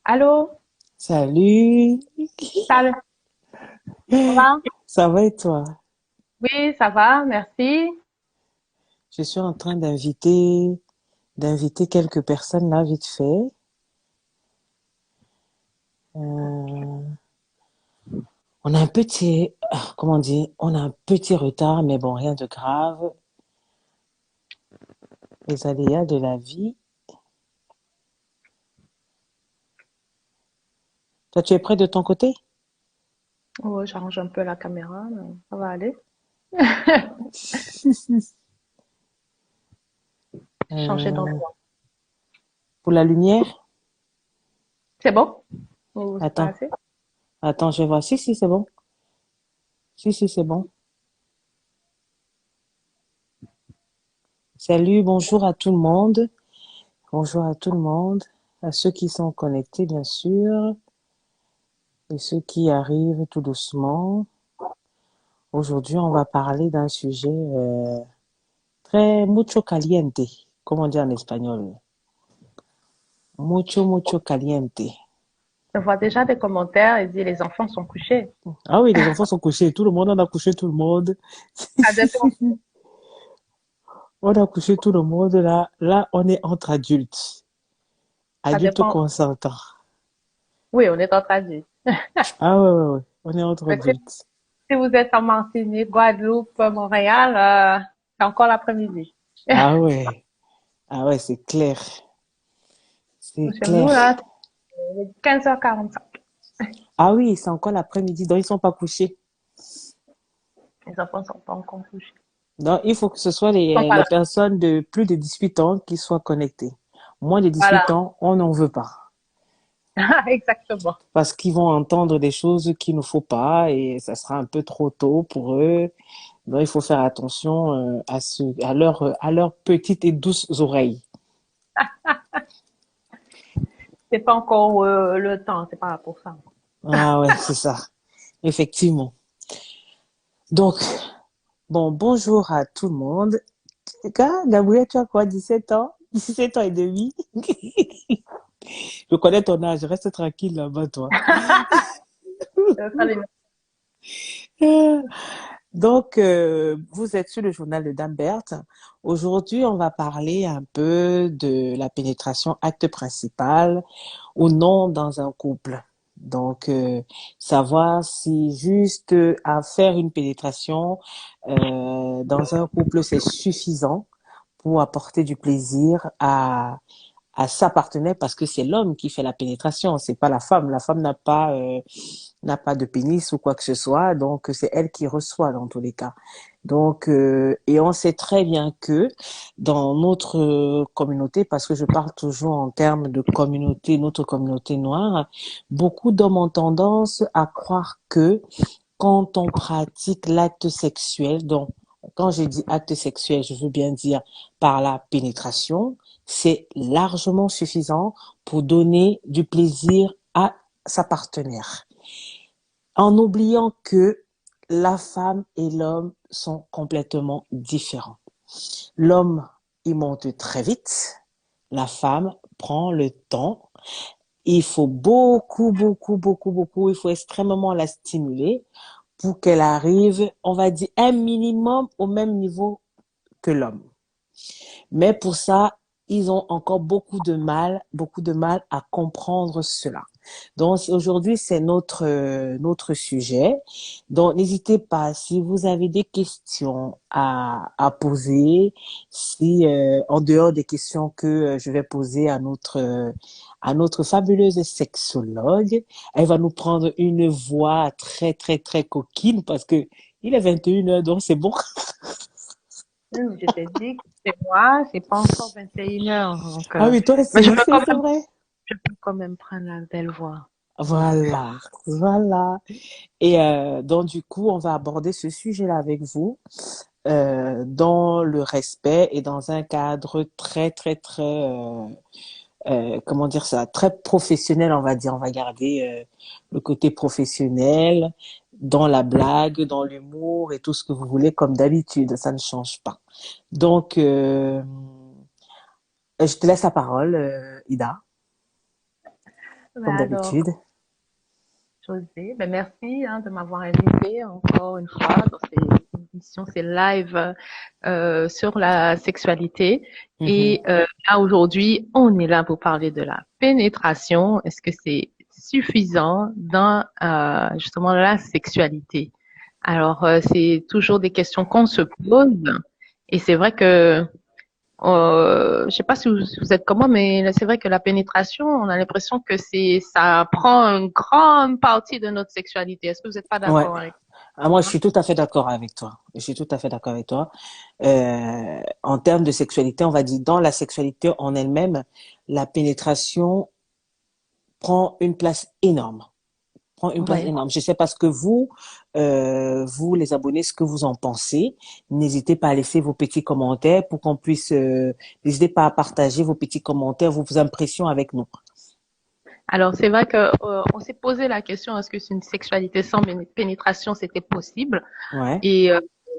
Allô, Salut, salut, ça va? ça va et toi? Oui, ça va, merci. Je suis en train d'inviter quelques personnes là vite fait. Euh, on a un petit, comment dire, on a un petit retard, mais bon, rien de grave. Les aléas de la vie. Toi, tu es prêt de ton côté? Oh, j'arrange un peu la caméra, mais ça va aller. Changer Euh, d'endroit. pour la lumière? C'est bon? Ou c'est pas Attends, assez? attends, je vais voir. Si, si, c'est bon. Si, si, c'est bon. Salut, bonjour à tout le monde. Bonjour à tout le monde. À ceux qui sont connectés, bien sûr, et ceux qui arrivent tout doucement. Aujourd'hui, on va parler d'un sujet très mucho caliente. Comment dire en espagnol? Mucho, mucho caliente. Je vois déjà des commentaires et dit les enfants sont couchés. Ah oui, les enfants sont couchés. Tout le monde, on a couché tout le monde. Ça dépend. On a couché tout le monde. Là, on est entre adultes. Ça Adultes dépend. consentants. Oui, on est en traduit. Ah ouais, ouais, ouais. On est entre Mais adultes. si vous êtes en Martinique, Guadeloupe, Montréal, c'est encore l'après-midi. Ah ouais. Ah ouais, c'est clair. C'est Chez nous, clair. là, c'est 15h45. Ah oui, c'est encore l'après-midi, donc ils sont pas couchés. Les enfants sont pas encore couchés. Donc, il faut que ce soit Ils sont pas les là. personnes de plus de 18 ans qui soient connectées. Moins de Voilà. 18 ans, on n'en veut pas. Exactement. Parce qu'ils vont entendre des choses qu'il ne faut pas et ça sera un peu trop tôt pour eux. Donc, il faut faire attention à leurs petites et douces oreilles. C'est pas encore le temps, c'est pas pour ça. Ah ouais, c'est ça. Effectivement. Donc, bon, bonjour à tout le monde. Gabriel, tu as quoi, 17 ans? 17 ans et demi? Je connais ton âge, reste tranquille là-bas, toi. Ça, les- Donc, vous êtes sur le journal de Dame Berthe. Aujourd'hui, on va parler un peu de la pénétration acte principal ou non dans un couple. Donc, savoir si juste à faire une pénétration dans un couple, c'est suffisant pour apporter du plaisir à sa partenaire parce que c'est l'homme qui fait la pénétration, c'est pas la femme. La femme n'a pas de pénis ou quoi que ce soit, donc c'est elle qui reçoit dans tous les cas. Donc et on sait très bien que dans notre communauté, parce que je parle toujours en termes de communauté, notre communauté noire, beaucoup d'hommes ont tendance à croire que quand on pratique l'acte sexuel, donc quand je dis acte sexuel, je veux bien dire par la pénétration, c'est largement suffisant pour donner du plaisir à sa partenaire. En oubliant que la femme et l'homme sont complètement différents. L'homme, il monte très vite. La femme prend le temps. Il faut beaucoup, beaucoup, beaucoup, beaucoup, il faut extrêmement la stimuler pour qu'elle arrive, on va dire, un minimum au même niveau que l'homme. Mais pour ça, ils ont encore beaucoup de mal à comprendre cela. Donc aujourd'hui, c'est notre sujet. Donc n'hésitez pas, si vous avez des questions à poser, si en dehors des questions que je vais poser à notre fabuleuse sexologue, elle va nous prendre une voix très très très coquine parce que il est 21h, donc c'est bon. Je t'ai dit que c'est moi, c'est pas encore 21h. Donc, Ah oui, toi, mais c'est vrai. je peux quand même prendre la belle voix. Voilà, voilà. Et donc, du coup, on va aborder ce sujet-là avec vous dans le respect et dans un cadre très, très, très, comment dire ça, très professionnel, on va dire. On va garder le côté professionnel dans la blague, dans l'humour et tout ce que vous voulez, comme d'habitude. Ça ne change pas. Donc, je te laisse la parole, Ida. comme Alors, d'habitude. José, merci de m'avoir invité encore une fois dans cette émission, ces lives sur la sexualité. Mhm. Et là, aujourd'hui, on est là pour parler de la pénétration. Est-ce que c'est suffisant dans justement la sexualité? Alors, c'est toujours des questions qu'on se pose. Et c'est vrai que je sais pas si vous êtes comme moi, mais là, c'est vrai que la pénétration, on a l'impression que ça prend une grande partie de notre sexualité. Est-ce que vous n'êtes pas Ouais. d'accord avec Ah, moi, je ça? suis tout à fait d'accord avec toi. Je suis tout à fait d'accord avec toi. En termes de sexualité, on va dire dans la sexualité en elle-même, la pénétration prend une place énorme. Prend une place Ouais. énorme. Je sais pas ce que vous les abonnés, ce que vous en pensez. N'hésitez pas à laisser vos petits commentaires pour qu'on puisse. N'hésitez pas à partager vos petits commentaires, vos impressions avec nous. Alors, c'est vrai que on s'est posé la question, est-ce que c'est une sexualité sans pénétration, c'était possible? Ouais. Et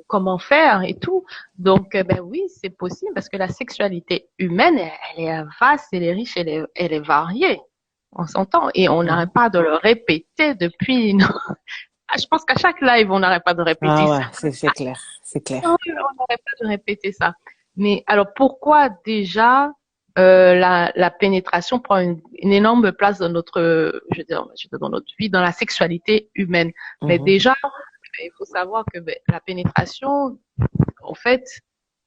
comment faire et tout. Donc, ben oui, c'est possible parce que la sexualité humaine, elle est vaste, elle est riche, elle est variée. On s'entend et on n'arrête Mhm. pas de le répéter depuis. Je pense qu'à chaque live, on n'arrête pas de répéter Ah ça. ouais, c'est clair, c'est On clair. n'arrête pas de répéter ça. Mais alors, pourquoi déjà la pénétration prend une énorme place dans je veux dire, dans notre vie, dans la sexualité humaine? Mais Mhm. déjà, il faut savoir que la pénétration, en fait,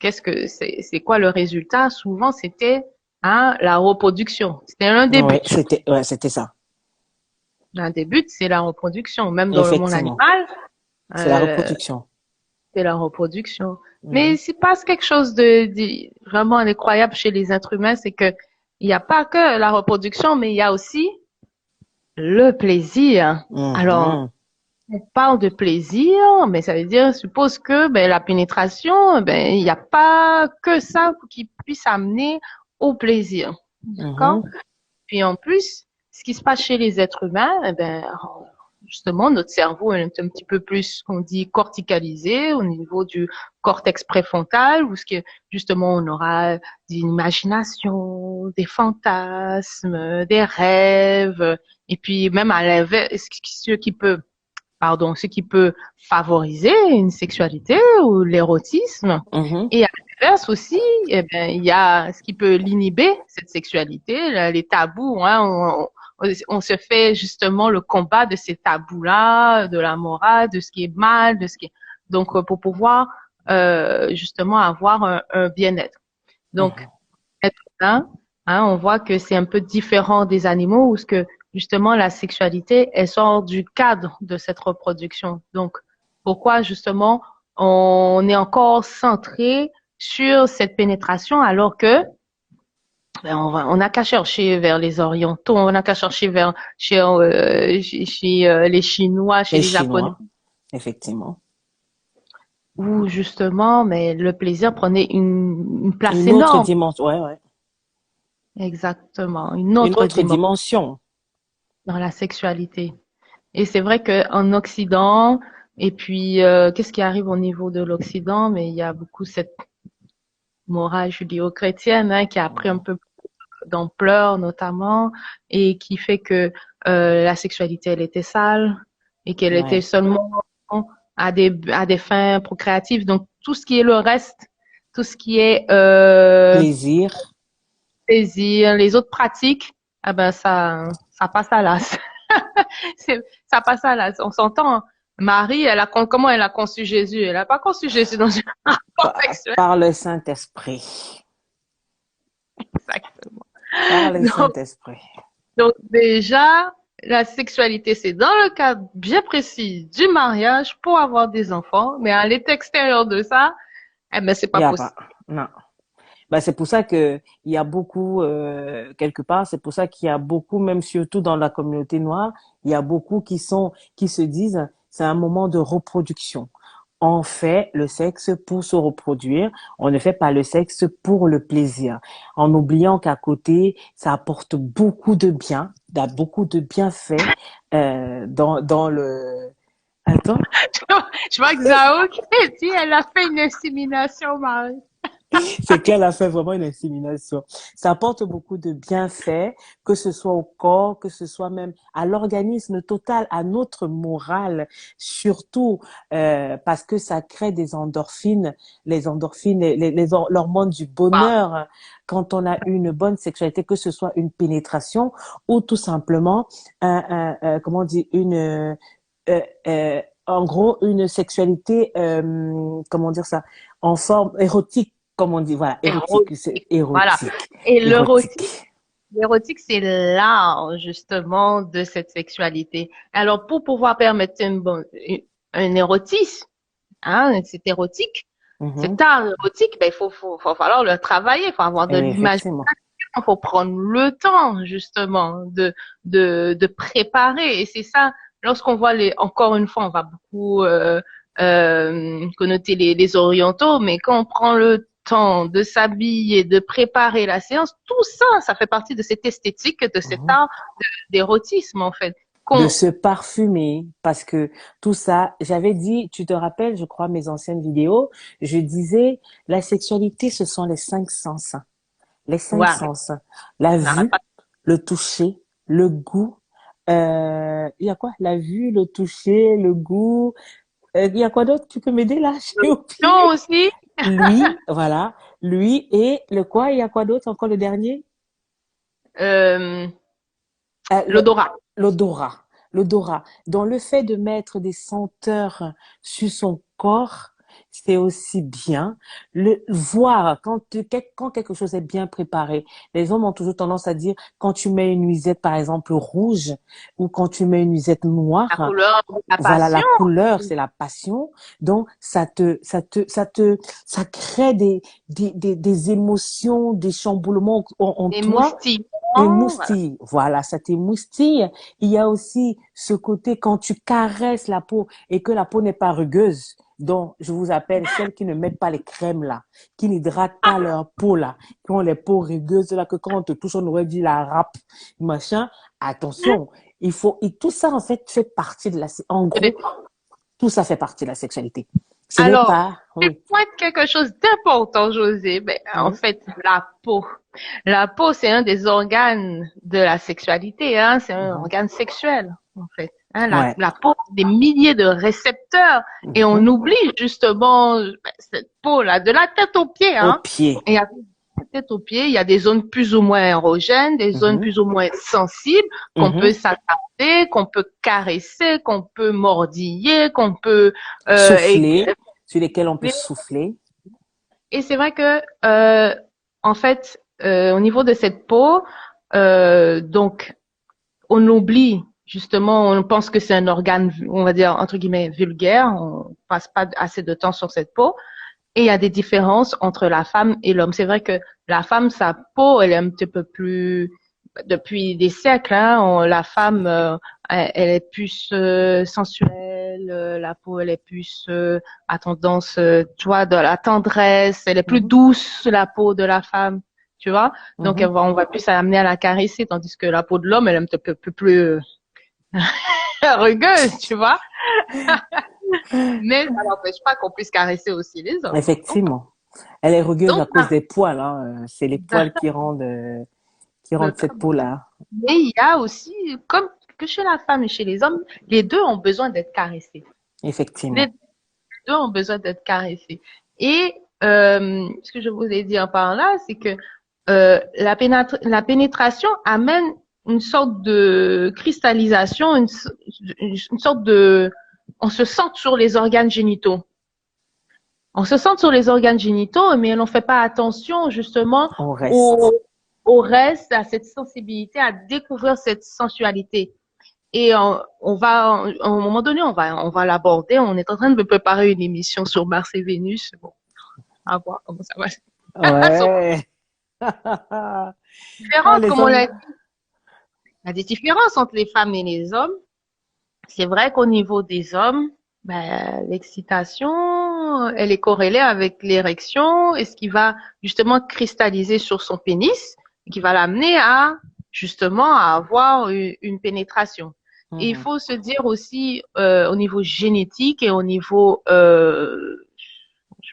c'est quoi le résultat? Souvent, c'était la reproduction. C'était un des buts. Ouais, c'était ça. L'un des buts, c'est la reproduction. Même dans le monde Effectivement. animal, C'est la euh, reproduction. c'est la reproduction. Mais Mhm. il se passe quelque chose de vraiment incroyable chez les êtres humains, c'est que il n'y a pas que la reproduction, mais il y a aussi le plaisir. Alors, Mhm. on parle de plaisir, mais ça veut dire, suppose que la pénétration, il n'y a pas que ça qui puisse amener au plaisir. D'accord? Mhm. Puis en plus, ce qui se passe chez les êtres humains, justement, notre cerveau est un petit peu plus, on dit, corticalisé au niveau du cortex préfrontal, où ce que, justement, on aura des imaginations, des fantasmes, des rêves, et puis même à l'inverse, ce qui peut favoriser une sexualité ou l'érotisme. Mhm. Et à l'inverse aussi, il y a ce qui peut l'inhiber, cette sexualité, là, les tabous. On se fait justement le combat de ces tabous-là, de la morale, de ce qui est mal, de ce qui est... Donc, pour pouvoir justement avoir un bien-être. Donc, Mhm. être humain, on voit que c'est un peu différent des animaux où ce que justement la sexualité, elle sort du cadre de cette reproduction. Donc, pourquoi justement on est encore centré sur cette pénétration alors que on n'a qu'à chercher vers les orientaux, on n'a qu'à chercher vers chez les Chinois, chez Les les Japonais, Chinois, effectivement. où justement, mais le plaisir prenait une place Une autre énorme. dimension, ouais, ouais. Exactement, une Une autre autre dimension dimension. dans la sexualité. Et c'est vrai qu'en Occident, et puis qu'est-ce qui arrive au niveau de l'Occident, mais il y a beaucoup cette morale judéo-chrétienne qui a pris un peu d'ampleur notamment, et qui fait que la sexualité, elle était sale, et qu'elle était Ouais. seulement à des fins procréatives. Donc tout ce qui est le reste, tout ce qui est Plaisir. plaisir, les autres pratiques, ah ben ça passe à l'as. Ça passe à l'as. On s'entend, hein. Marie, comment elle a conçu Jésus? Elle n'a pas conçu Jésus dans un rapport sexuel. Par le Saint-Esprit. Exactement. Par le Donc, Saint-Esprit. donc déjà, la sexualité, c'est dans le cadre bien précis du mariage pour avoir des enfants, mais à l'extérieur de ça, eh ben, c'est Il pas n'y a pas. possible. Non. Ben, c'est pour ça que il y a beaucoup, quelque part, c'est pour ça qu'il y a beaucoup, même surtout dans la communauté noire, il y a beaucoup qui se disent, c'est un moment de reproduction. On fait le sexe pour se reproduire, on ne fait pas le sexe pour le plaisir, en oubliant qu'à côté, ça apporte beaucoup de bien, beaucoup de bienfaits dans le... Attends, Je vois que Zao qui dit, elle a fait une insémination, Marie. C'est qu'elle a fait vraiment une insémination. Ça apporte beaucoup de bienfaits, que ce soit au corps, que ce soit même à l'organisme total, à notre morale, surtout parce que ça crée des endorphines, les endorphines, l'hormone du Wow. bonheur quand on a une bonne sexualité, que ce soit une pénétration ou tout simplement comment on dit, en gros, une sexualité, comment dire ça, en forme érotique, comme on dit, voilà, érotique, c'est Érotique. Voilà. érotique, Et érotique. l'érotique, c'est l'art, justement, de cette sexualité. Alors, pour pouvoir permettre un érotisme, hein, c'est érotique, Mhm. cet art érotique, ben, faut falloir le travailler, il faut avoir de l'imagination, Effectivement. il faut prendre le temps, justement, de préparer. Et c'est ça, lorsqu'on voit encore une fois, on va beaucoup, connoter les orientaux, mais quand on prend le temps de s'habiller, de préparer la séance, tout ça, ça fait partie de cette esthétique, de cet Mhm. art d'érotisme, en fait. De Qu'on, se parfumer, parce que tout ça, j'avais dit, tu te rappelles, je crois, mes anciennes vidéos, je disais, la sexualité, ce sont les cinq sens. Les cinq voilà, sens. La on n'arrête vue, pas. le toucher, le goût. Il y a quoi? La vue, le toucher, le goût. Il y a quoi d'autre? Tu peux m'aider là? J'ai oublié. Non, aussi, Lui, voilà. Lui et le quoi? Il y a quoi d'autre? Encore le dernier? euh, Euh, le- l'odorat. L'odorat. L'odorat. Dans le fait de mettre des senteurs sur son corps, c'est aussi bien. Le voir quand quelque chose est bien préparé. Les hommes ont toujours tendance à dire quand tu mets une nuisette par exemple rouge ou quand tu mets une nuisette La noire, couleur, la voilà, la passion. couleur, c'est la passion. Donc, ça crée des émotions, des chamboulements en Les toi, moustillements, voilà. émoustille. Voilà, ça t'émoustille. Il y a aussi ce côté quand tu caresses la peau et que la peau n'est pas rugueuse. Donc, je vous appelle celles qui ne mettent pas les crèmes là, qui n'hydratent pas leur peau là, qui ont les peaux rugueuses là, que quand on te touche, on aurait dit la râpe, machin. Attention, et tout ça en fait partie de en gros, tout ça fait partie de la sexualité. Ce n'est Alors, pas, tu oui. pointes quelque chose d'important, José. Ben, en Mhm, fait, la peau. La peau, c'est un des organes de la sexualité, hein. C'est un mhm. organe sexuel, en fait. Hein, Ouais. la peau, des milliers de récepteurs. Et on Mhm. oublie justement cette peau-là, de la tête aux pieds, Au hein. pied. Et à la tête aux pieds, il y a des zones plus ou moins érogènes, des zones Mhm, plus ou moins sensibles qu'on peut mhm. s'attarder, qu'on peut caresser, qu'on peut mordiller, qu'on peut Souffler, sur lesquels on peut souffler. et c'est vrai que, en fait, au niveau de cette peau, donc, on oublie, justement, on pense que c'est un organe, on va dire, entre guillemets, vulgaire, on passe pas assez de temps sur cette peau. Et il y a des différences entre la femme et l'homme. C'est vrai que la femme, sa peau, elle est un petit peu plus, depuis des siècles, hein, la femme, elle est plus sensuelle, la peau, elle est plus à tendance, tu vois, de la tendresse, elle est plus Mhm, douce, la peau de la femme, tu vois. Donc, mhm. on va plus s'amener à la caresser, tandis que la peau de l'homme, elle est un petit peu plus rugueuse, tu vois. Mais ça n'empêche pas qu'on puisse caresser aussi les hommes. Effectivement. Elle est rugueuse Donc, à cause des poils, hein. C'est les poils qui rendent cette notamment. peau-là. Mais il y a aussi, comme que chez la femme et chez les hommes, les deux ont besoin d'être caressés. Les Effectivement. deux ont besoin d'être caressés. Et ce que je vous ai dit par là, c'est que la pénétration amène une sorte de cristallisation, une sorte de... On se sent sur les organes génitaux. On se sent sur les organes génitaux, mais on ne fait pas attention justement On au, reste. au reste, à cette sensibilité, à découvrir cette sensualité. Et à un moment donné, on va l'aborder. On est en train de me préparer une émission sur Mars et Vénus. Bon, à voir comment ça va. Elles sont Ouais. Ah, différentes, les comme on l'a hommes. dit. Il y a des différences entre les femmes et les hommes. C'est vrai qu'au niveau des hommes, ben, l'excitation, elle est corrélée avec l'érection et ce qui va justement cristalliser sur son pénis et qui va l'amener à justement à avoir une pénétration. Et il Mhm, faut se dire aussi au niveau génétique et au niveau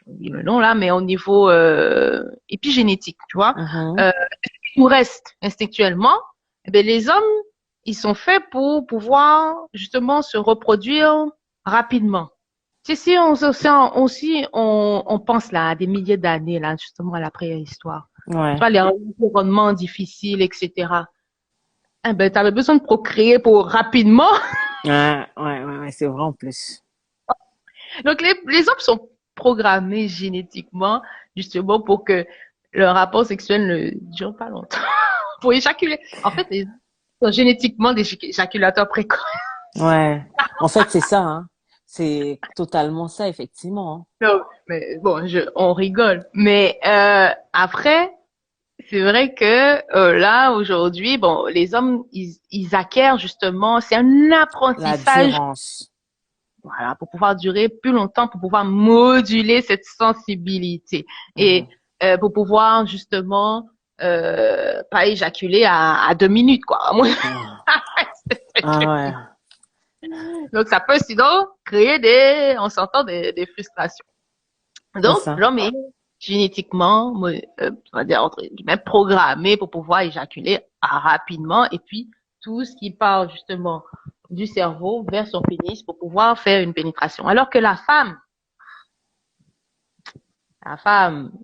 oublié le nom là, mais au niveau épigénétique, tu vois, Mhm. euh, il nous reste instinctuellement, eh bien, les hommes, ils sont faits pour pouvoir justement se reproduire rapidement. Si on pense là à des milliers d'années là, justement à la préhistoire, tu Ouais. vois, les environnements difficiles, etc. Eh ben, tu avais besoin de procréer pour rapidement. Ouais, c'est vrai en plus. Donc, les hommes sont programmés génétiquement, justement, pour que le rapport sexuel ne dure pas longtemps. Pour éjaculer. En fait, les hommes sont génétiquement des éjaculateurs précoces. Ouais. En fait, c'est ça, hein. C'est totalement ça, effectivement, Non, mais bon, on rigole. Mais après, c'est vrai que là, aujourd'hui, bon, les hommes, ils acquièrent justement, c'est un hein. apprentissage, L'adhérence. voilà, pour pouvoir durer plus longtemps, pour pouvoir moduler cette sensibilité et Mhm. pour pouvoir justement pas éjaculer à 2 minutes, quoi. Mhm. Ah ouais, Donc ça peut sinon créer on s'entend des frustrations. c'est Donc ça. l'homme est génétiquement, on va dire entre guillemets, programmé pour pouvoir éjaculer rapidement et puis tout ce qui part justement du cerveau vers son pénis pour pouvoir faire une pénétration. Alors que la femme,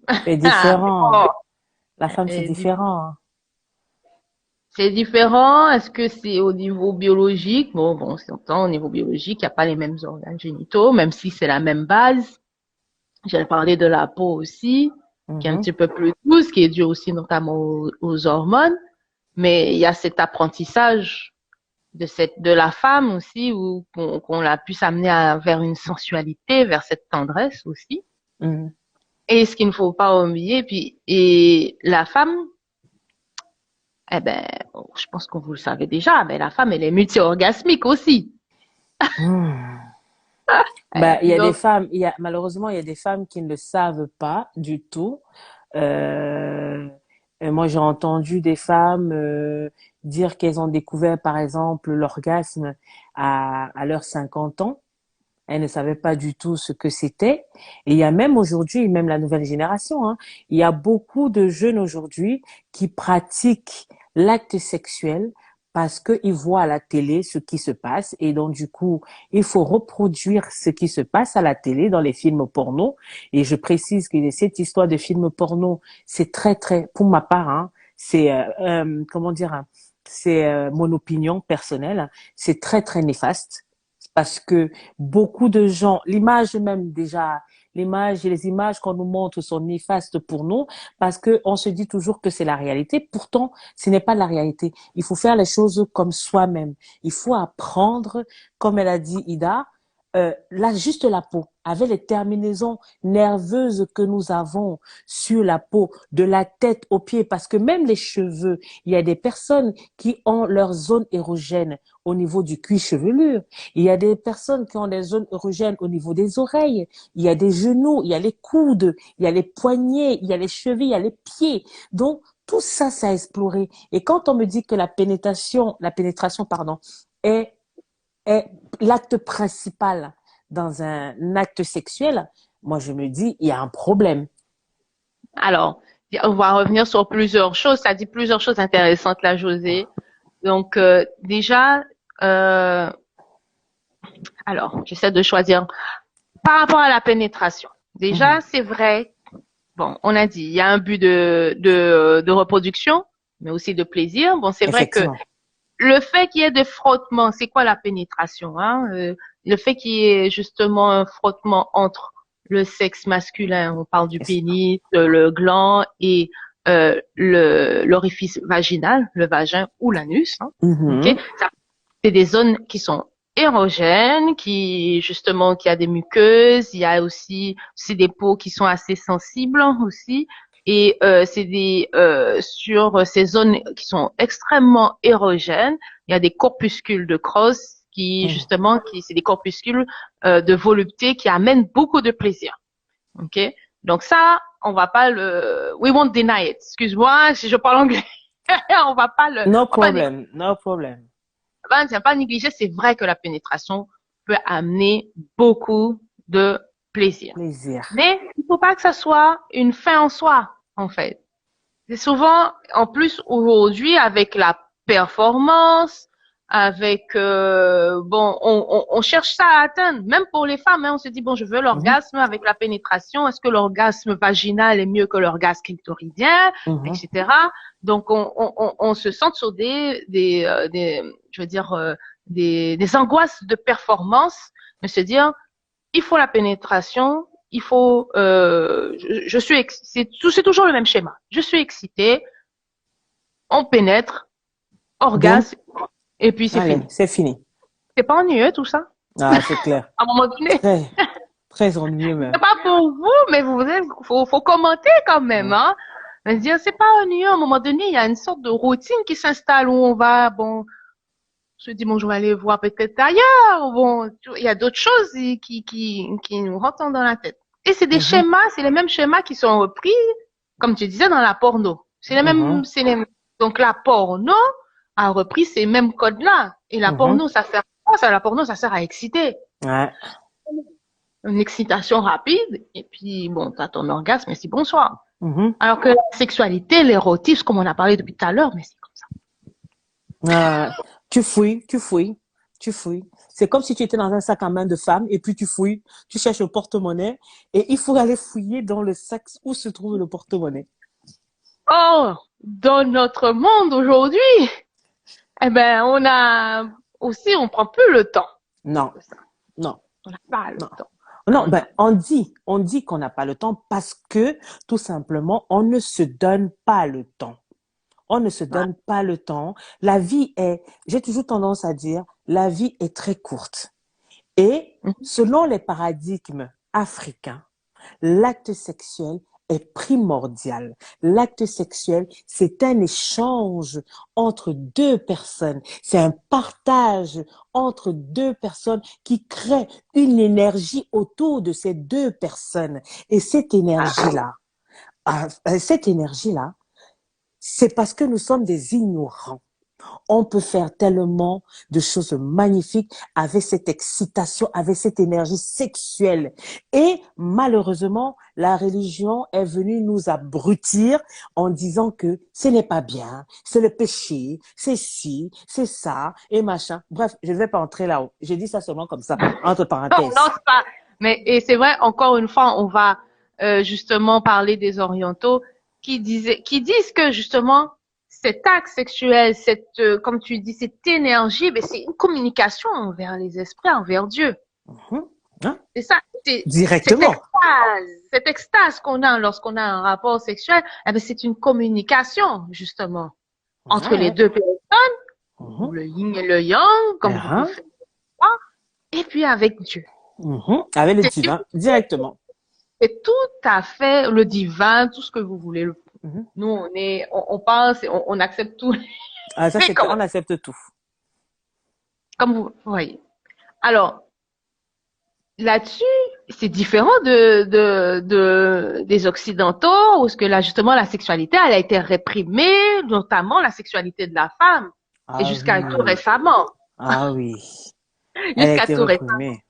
C'est c'est différent. bon, La femme, c'est différent, hein. c'est différent. Est-ce que c'est au niveau biologique? Bon, c'est au niveau biologique, il n'y a pas les mêmes organes génitaux, même si c'est la même base. J'ai parlé de la peau aussi, qui est un Mhm. petit peu plus douce, qui est due aussi notamment aux hormones. Mais il y a cet apprentissage de la femme aussi, où qu'on l'a pu s'amener vers une sensualité, vers cette tendresse aussi. Mhm. Et ce qu'il ne faut pas oublier, puis, et la femme, eh ben, je pense que vous le savez déjà, mais la femme, elle est multi-orgasmique aussi. Mhm. Bah, il y a des Donc, femmes, malheureusement, il y a des femmes qui ne le savent pas du tout. Euh, Moi, j'ai entendu des femmes dire qu'elles ont découvert, par exemple, l'orgasme à leurs 50 ans. Elles ne savaient pas du tout ce que c'était. Et il y a même aujourd'hui, même la nouvelle génération, hein, il y a beaucoup de jeunes aujourd'hui qui pratiquent l'acte sexuel parce qu'ils voient à la télé ce qui se passe et donc du coup, il faut reproduire ce qui se passe à la télé dans les films porno. Et je précise que cette histoire de films porno, c'est très très, pour ma part, hein, c'est comment dire, hein, c'est mon opinion personnelle, c'est très très néfaste parce que beaucoup de gens, l'image même déjà, l'image et les images qu'on nous montre sont néfastes pour nous parce que on se dit toujours que c'est la réalité. Pourtant, ce n'est pas la réalité. Il faut faire les choses comme soi-même. Il faut apprendre, comme elle a dit Ida, là, juste la peau, avec les terminaisons nerveuses que nous avons sur la peau, de la tête aux pieds, parce que même les cheveux, il y a des personnes qui ont leur zone érogène au niveau du cuir chevelu. Il y a des personnes qui ont des zones érogènes au niveau des oreilles. Il y a des genoux, il y a les coudes, il y a les poignets, il y a les chevilles, il y a les pieds. Donc, tout ça, c'est à explorer. Et quand on me dit que la pénétration, pardon, est est l'acte principal dans un acte sexuel, moi je me dis, il y a un problème. alors, on va revenir sur plusieurs choses. Ça dit plusieurs choses intéressantes là, José. Donc, déjà, euh, alors, j'essaie de choisir par rapport à la pénétration. Déjà, Mhm. c'est vrai. Bon, on a dit, il y a un but de reproduction, mais aussi de plaisir. Bon, c'est vrai que Effectivement. le fait qu'il y ait des frottements, c'est quoi la pénétration, hein? Le fait qu'il y ait justement un frottement entre le sexe masculin, on parle du pénis, le gland et l'orifice vaginal, le vagin ou l'anus, hein, ok? Mhm. C'est des zones qui sont érogènes, qui a des muqueuses, il y a aussi c'est des peaux qui sont assez sensibles aussi, et c'est des sur ces zones qui sont extrêmement érogènes, il y a des corpuscules de Cross qui Mhm. justement qui c'est des corpuscules de volupté qui amènent beaucoup de plaisir. Ok, donc ça on va pas le we won't deny it. Excuse-moi si je parle anglais. No On va pas problem, no problem. ben, c'est pas négliger, c'est vrai que la pénétration peut amener beaucoup de plaisir. Plaisir. Mais il faut pas que ça soit une fin en soi, en fait. C'est souvent, en plus, aujourd'hui, avec la performance, avec, bon, on cherche ça à atteindre. Même pour les femmes, hein, on se dit, bon, je veux Mhm, l'orgasme avec la pénétration. Est-ce que l'orgasme vaginal est mieux que l'orgasme clitoridien, mhm, etc. Donc, on se sent sur je veux dire, des angoisses de performance, de se dire, il faut la pénétration, il faut, je suis, c'est toujours le même schéma. Je suis excitée, on pénètre, boum, orgasme, et puis c'est allez, fini. c'est fini. C'est pas ennuyeux tout ça? Ah, c'est clair. À un moment donné, Très, très ennuyeux c'est même. pas pour vous, mais faut commenter quand même, Mhm, hein. Mais dire, c'est pas ennuyeux. À un moment donné, il y a une sorte de routine qui s'installe où on va, bon, se dit, bon, je vais aller voir peut-être ailleurs. Bon, il y a d'autres choses qui nous rentrent dans la tête. Et c'est des mhm, schémas, c'est les mêmes schémas qui sont repris, comme tu disais, dans la porno. mhm, Donc la porno a repris ces mêmes codes-là. Et la mhm. porno, ça sert à quoi? La porno, ça sert à exciter. Ouais. Une excitation rapide, et puis, bon, t'as ton orgasme, et c'est bonsoir. Mhm. Alors que la sexualité, l'érotisme, comme on a parlé depuis tout à l'heure, mais c'est comme ça. Tu fouilles, tu fouilles, tu fouilles. C'est comme si tu étais dans un sac à main de femme et puis tu fouilles, tu cherches le porte-monnaie et il faut aller fouiller dans le sac où se trouve le porte-monnaie. Or, dans notre monde aujourd'hui, eh ben, on prend plus le temps. Non, non, On n'a pas le non. temps. Non, ben, on dit qu'on n'a pas le temps parce que, tout simplement, on ne se donne pas le temps. On ne se Ouais. donne pas le temps. J'ai toujours tendance à dire, la vie est très courte. Et Mhm. selon les paradigmes africains, l'acte sexuel est primordial. L'acte sexuel, c'est un échange entre deux personnes. C'est un partage entre deux personnes qui crée une énergie autour de ces deux personnes. Et cette énergie-là, c'est parce que nous sommes des ignorants. On peut faire tellement de choses magnifiques avec cette excitation, avec cette énergie sexuelle. Et malheureusement, la religion est venue nous abrutir en disant que ce n'est pas bien, c'est le péché, c'est ci, c'est ça, et machin. Bref, je ne vais pas entrer là-haut. J'ai dit ça seulement comme ça, entre Non, parenthèses. c'est pas. Et c'est vrai, encore une fois, on va justement parler des orientaux qui disent que justement cet acte sexuel, comme tu dis, cette énergie, ben, c'est une communication envers les esprits, envers Dieu. Mhm. Hein? C'est ça, c'est Directement. cette extase qu'on a lorsqu'on a un rapport sexuel, eh ben, c'est une communication justement entre les Ouais. deux personnes, ou Mhm. le yin et le yang, comme vous Uh-huh. préférez, et puis avec Dieu. Mhm. Avec le C'est divin, directement. C'est tout à fait le divin, tout ce que vous voulez. Mhm. Nous, on pense, on accepte tout. Ah, ça, c'est clair. comme, On accepte tout. comme vous voyez. Alors, là-dessus, c'est différent des Occidentaux, où ce que là, justement, la sexualité, elle a été réprimée, notamment la sexualité de la femme. Et Ah jusqu'à tout oui. récemment. Ah oui. Elle a Jusqu'à été tout récemment. reprimée.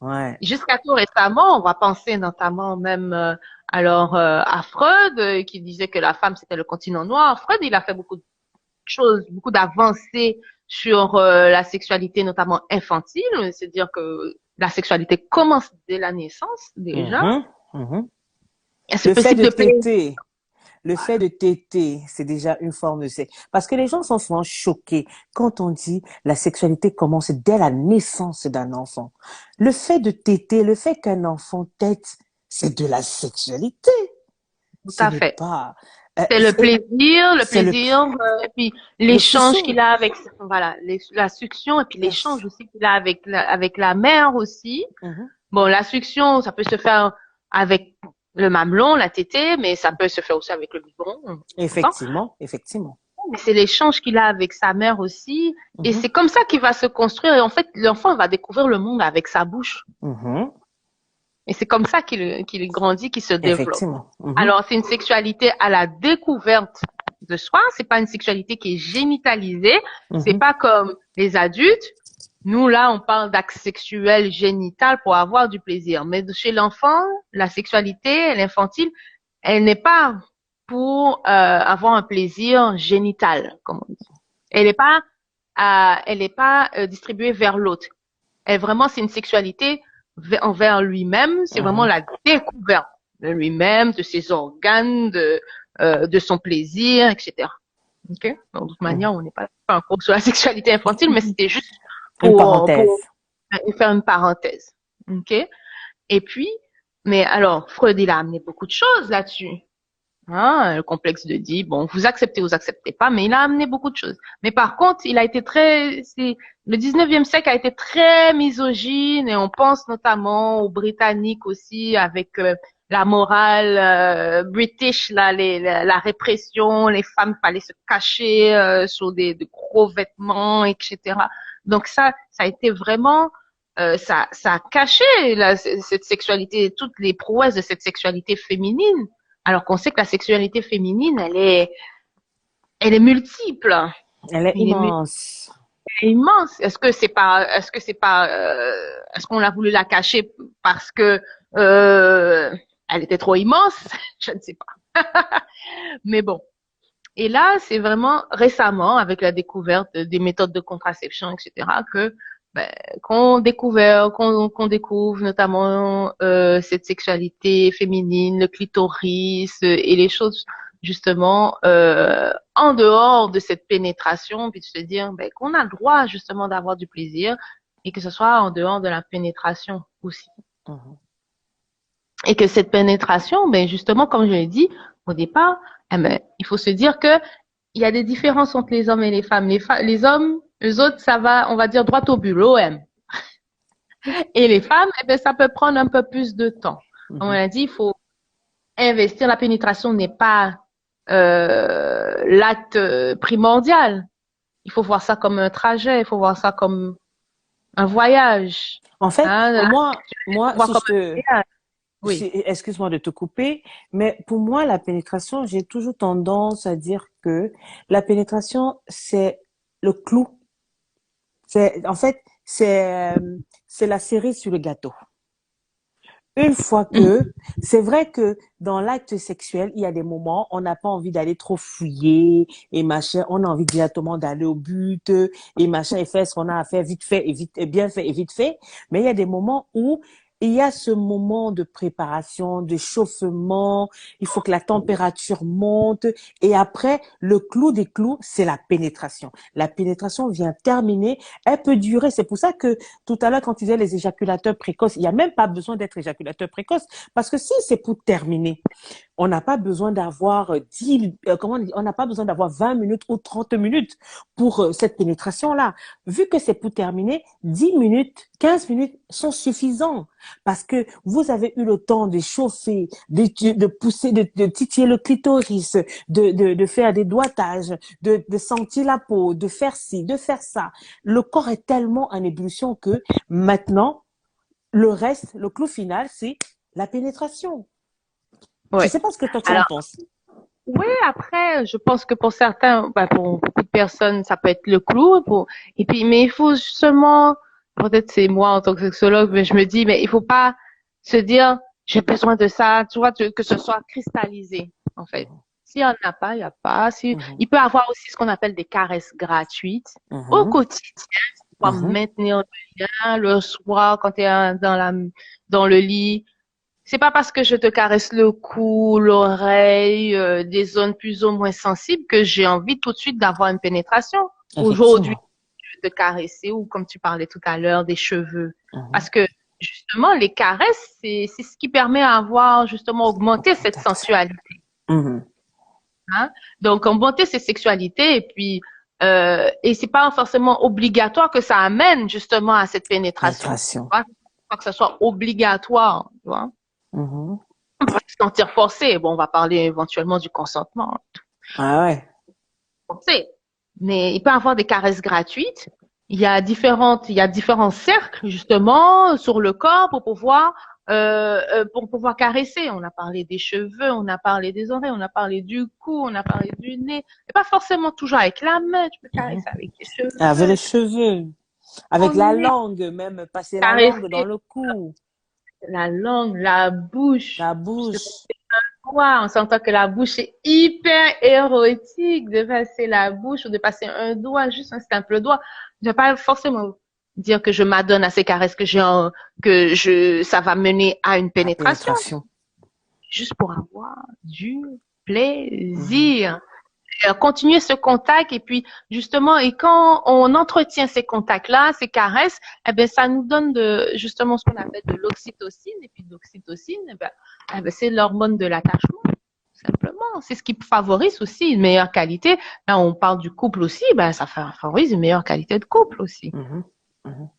Ouais. Jusqu'à tout récemment, on va penser notamment même à Freud qui disait que la femme c'était le continent noir. Freud, il a fait beaucoup de choses, beaucoup d'avancées sur la sexualité notamment infantile, c'est-à-dire que la sexualité commence dès la naissance déjà. Mhm. Mhm. Et ce Le fait principe de de plaisir. téter, le fait de téter, c'est déjà une forme de sexe. Parce que les gens sont souvent choqués quand on dit la sexualité commence dès la naissance d'un enfant. Le fait de téter, le fait qu'un enfant tète, c'est de la sexualité. Tout Ce à n'est fait. pas, C'est le c'est plaisir, et puis le l'échange qu'il suçon. a avec, voilà, la succion, et puis Yes. l'échange aussi qu'il a avec la mère aussi. Mhm. Bon, la succion, ça peut se faire avec le mamelon, la tétée, mais ça peut se faire aussi avec le biberon, on s'entend. Effectivement, effectivement. Mais c'est l'échange qu'il a avec sa mère aussi. Et Mhm. c'est comme ça qu'il va se construire. Et en fait, l'enfant va découvrir le monde avec sa bouche. Mhm. Et c'est comme ça qu'il grandit, qu'il se développe. Effectivement. Mhm. Alors, c'est une sexualité à la découverte de soi. C'est pas une sexualité qui est génitalisée. C'est Mhm. pas comme les adultes Nous, là, on parle d'acte sexuel génital pour avoir du plaisir. Mais chez l'enfant, la sexualité, l'infantile, elle n'est pas pour avoir un plaisir génital, comme on dit. Elle n'est pas distribuée vers l'autre. Elle vraiment, c'est une sexualité envers lui-même. C'est vraiment Mhm. la découverte de lui-même, de ses organes, de son plaisir, etc. Ok. Donc, de toute Mhm. manière, on n'est pas en cours sur la sexualité infantile, mais c'était juste Une pour parenthèse. faire une parenthèse. Ok. Et puis, mais alors, Freud, il a amené beaucoup de choses là-dessus. Hein, le complexe d'Oedipe, bon, vous acceptez pas, mais il a amené beaucoup de choses. Mais par contre, il a été le 19e siècle a été très misogyne et on pense notamment aux Britanniques aussi avec la morale british, là, la répression, les femmes fallait se cacher sous de gros vêtements, etc. Donc ça a été vraiment ça a caché cette sexualité, toutes les prouesses de cette sexualité féminine. Alors qu'on sait que la sexualité féminine, elle est multiple, Elle est elle est, immense. elle est immense. Est-ce qu'on a voulu la cacher parce que elle était trop immense? Je ne sais pas. Mais bon. Et là, c'est vraiment récemment, avec la découverte des méthodes de contraception, etc., que ben, qu'on découvre notamment cette sexualité féminine, le clitoris et les choses justement en dehors de cette pénétration, puis de se dire ben, qu'on a le droit justement d'avoir du plaisir et que ce soit en dehors de la pénétration aussi. Mhm. Et que cette pénétration, ben justement, comme je l'ai dit au départ, eh ben, il faut se dire que il y a des différences entre les hommes et les femmes. Les hommes, eux autres, ça va, on va dire droit au but, l'OM. Et les femmes, eh ben, ça peut prendre un peu plus de temps. Comme on Mhm. a dit, il faut investir. La pénétration n'est pas l'acte primordial. Il faut voir ça comme un trajet, il faut voir ça comme un voyage. En fait, Hein, il faut moi, voir si comme je te, un voyage. Oui. excuse-moi de te couper, mais pour moi, la pénétration, j'ai toujours tendance à dire que la pénétration, c'est le clou. En fait, c'est la cerise sur le gâteau. Une fois Mhm. que, c'est vrai que dans l'acte sexuel, il y a des moments, on n'a pas envie d'aller trop fouiller et machin, on a envie directement d'aller au but et machin et faire ce qu'on a à faire vite fait et vite, et bien fait et vite fait. Mais il y a des moments où il y a ce moment de préparation, de chauffement, il faut que la température monte et après, le clou des clous, c'est la pénétration. La pénétration vient terminer, elle peut durer, c'est pour ça que tout à l'heure, quand tu disais les éjaculateurs précoces, il n'y a même pas besoin d'être éjaculateur précoce. Parce que si c'est pour terminer, on n'a pas besoin d'avoir 10, comment on dit, on n'a pas besoin d'avoir 20 minutes ou 30 minutes pour cette pénétration-là. Vu que c'est pour terminer, 10 minutes, 15 minutes sont suffisants. Parce que vous avez eu le temps de chauffer, de pousser, de titiller le clitoris, de faire des doigtages, de sentir la peau, de faire ci, de faire ça. Le corps est tellement en ébullition que maintenant, le reste, le clou final, c'est la pénétration. Je Ouais. sais pas ce que toi tu en Alors, penses. oui, après, je pense que pour certains, bah, pour beaucoup de personnes, ça peut être le clou. Et puis, mais il faut seulement, peut-être c'est moi en tant que sexologue, mais je me dis, mais il faut pas se dire, j'ai besoin de ça, tu vois, que ce soit cristallisé, en fait. S'il y en a pas, il y a pas. Si, Mhm, il peut y avoir aussi ce qu'on appelle des caresses gratuites au mhm, quotidien, pour mhm. maintenir le lien le soir quand tu es dans le lit. C'est pas parce que je te caresse le cou, l'oreille, des zones plus ou moins sensibles que j'ai envie tout de suite d'avoir une pénétration. Aujourd'hui, Effectivement. je vais te caresser ou comme tu parlais tout à l'heure, des cheveux. Mhm. Parce que justement, les caresses, c'est ce qui permet à avoir justement augmenté cette sensualité. Mhm. Hein? Donc, augmenter cette sexualité et c'est pas forcément obligatoire que ça amène justement à cette pénétration. Pénétration. Pas que ça soit obligatoire, tu vois. Mhm. On va se sentir forcé. Bon, on va parler éventuellement du consentement. Ah ouais. Forcé. Mais il peut y avoir des caresses gratuites. Il y a différents cercles justement sur le corps pour pouvoir caresser. On a parlé des cheveux, on a parlé des oreilles, on a parlé du cou, on a parlé du nez. Et pas forcément toujours avec la main. Tu peux Mhm. caresser avec les cheveux. Avec les cheveux. Avec la On est langue, même passer la langue dans caressé, le cou, la langue, la bouche. la Je bouche. on s'entend que la bouche est hyper érotique de passer la bouche ou de passer un doigt, juste un simple doigt. Je vais pas forcément dire que je m'adonne à ces caresses ça va mener à une La pénétration, pénétration. juste pour avoir du Mhm. plaisir. Continuer ce contact et puis justement et quand on entretient ces contacts-là, ces caresses, eh ben ça nous donne justement ce qu'on appelle de l'oxytocine et puis l'oxytocine, eh ben, c'est l'hormone de l'attachement simplement. C'est ce qui favorise aussi une meilleure qualité. Là, on parle du couple aussi, ben ça favorise une meilleure qualité de couple aussi. Mhm. Mhm.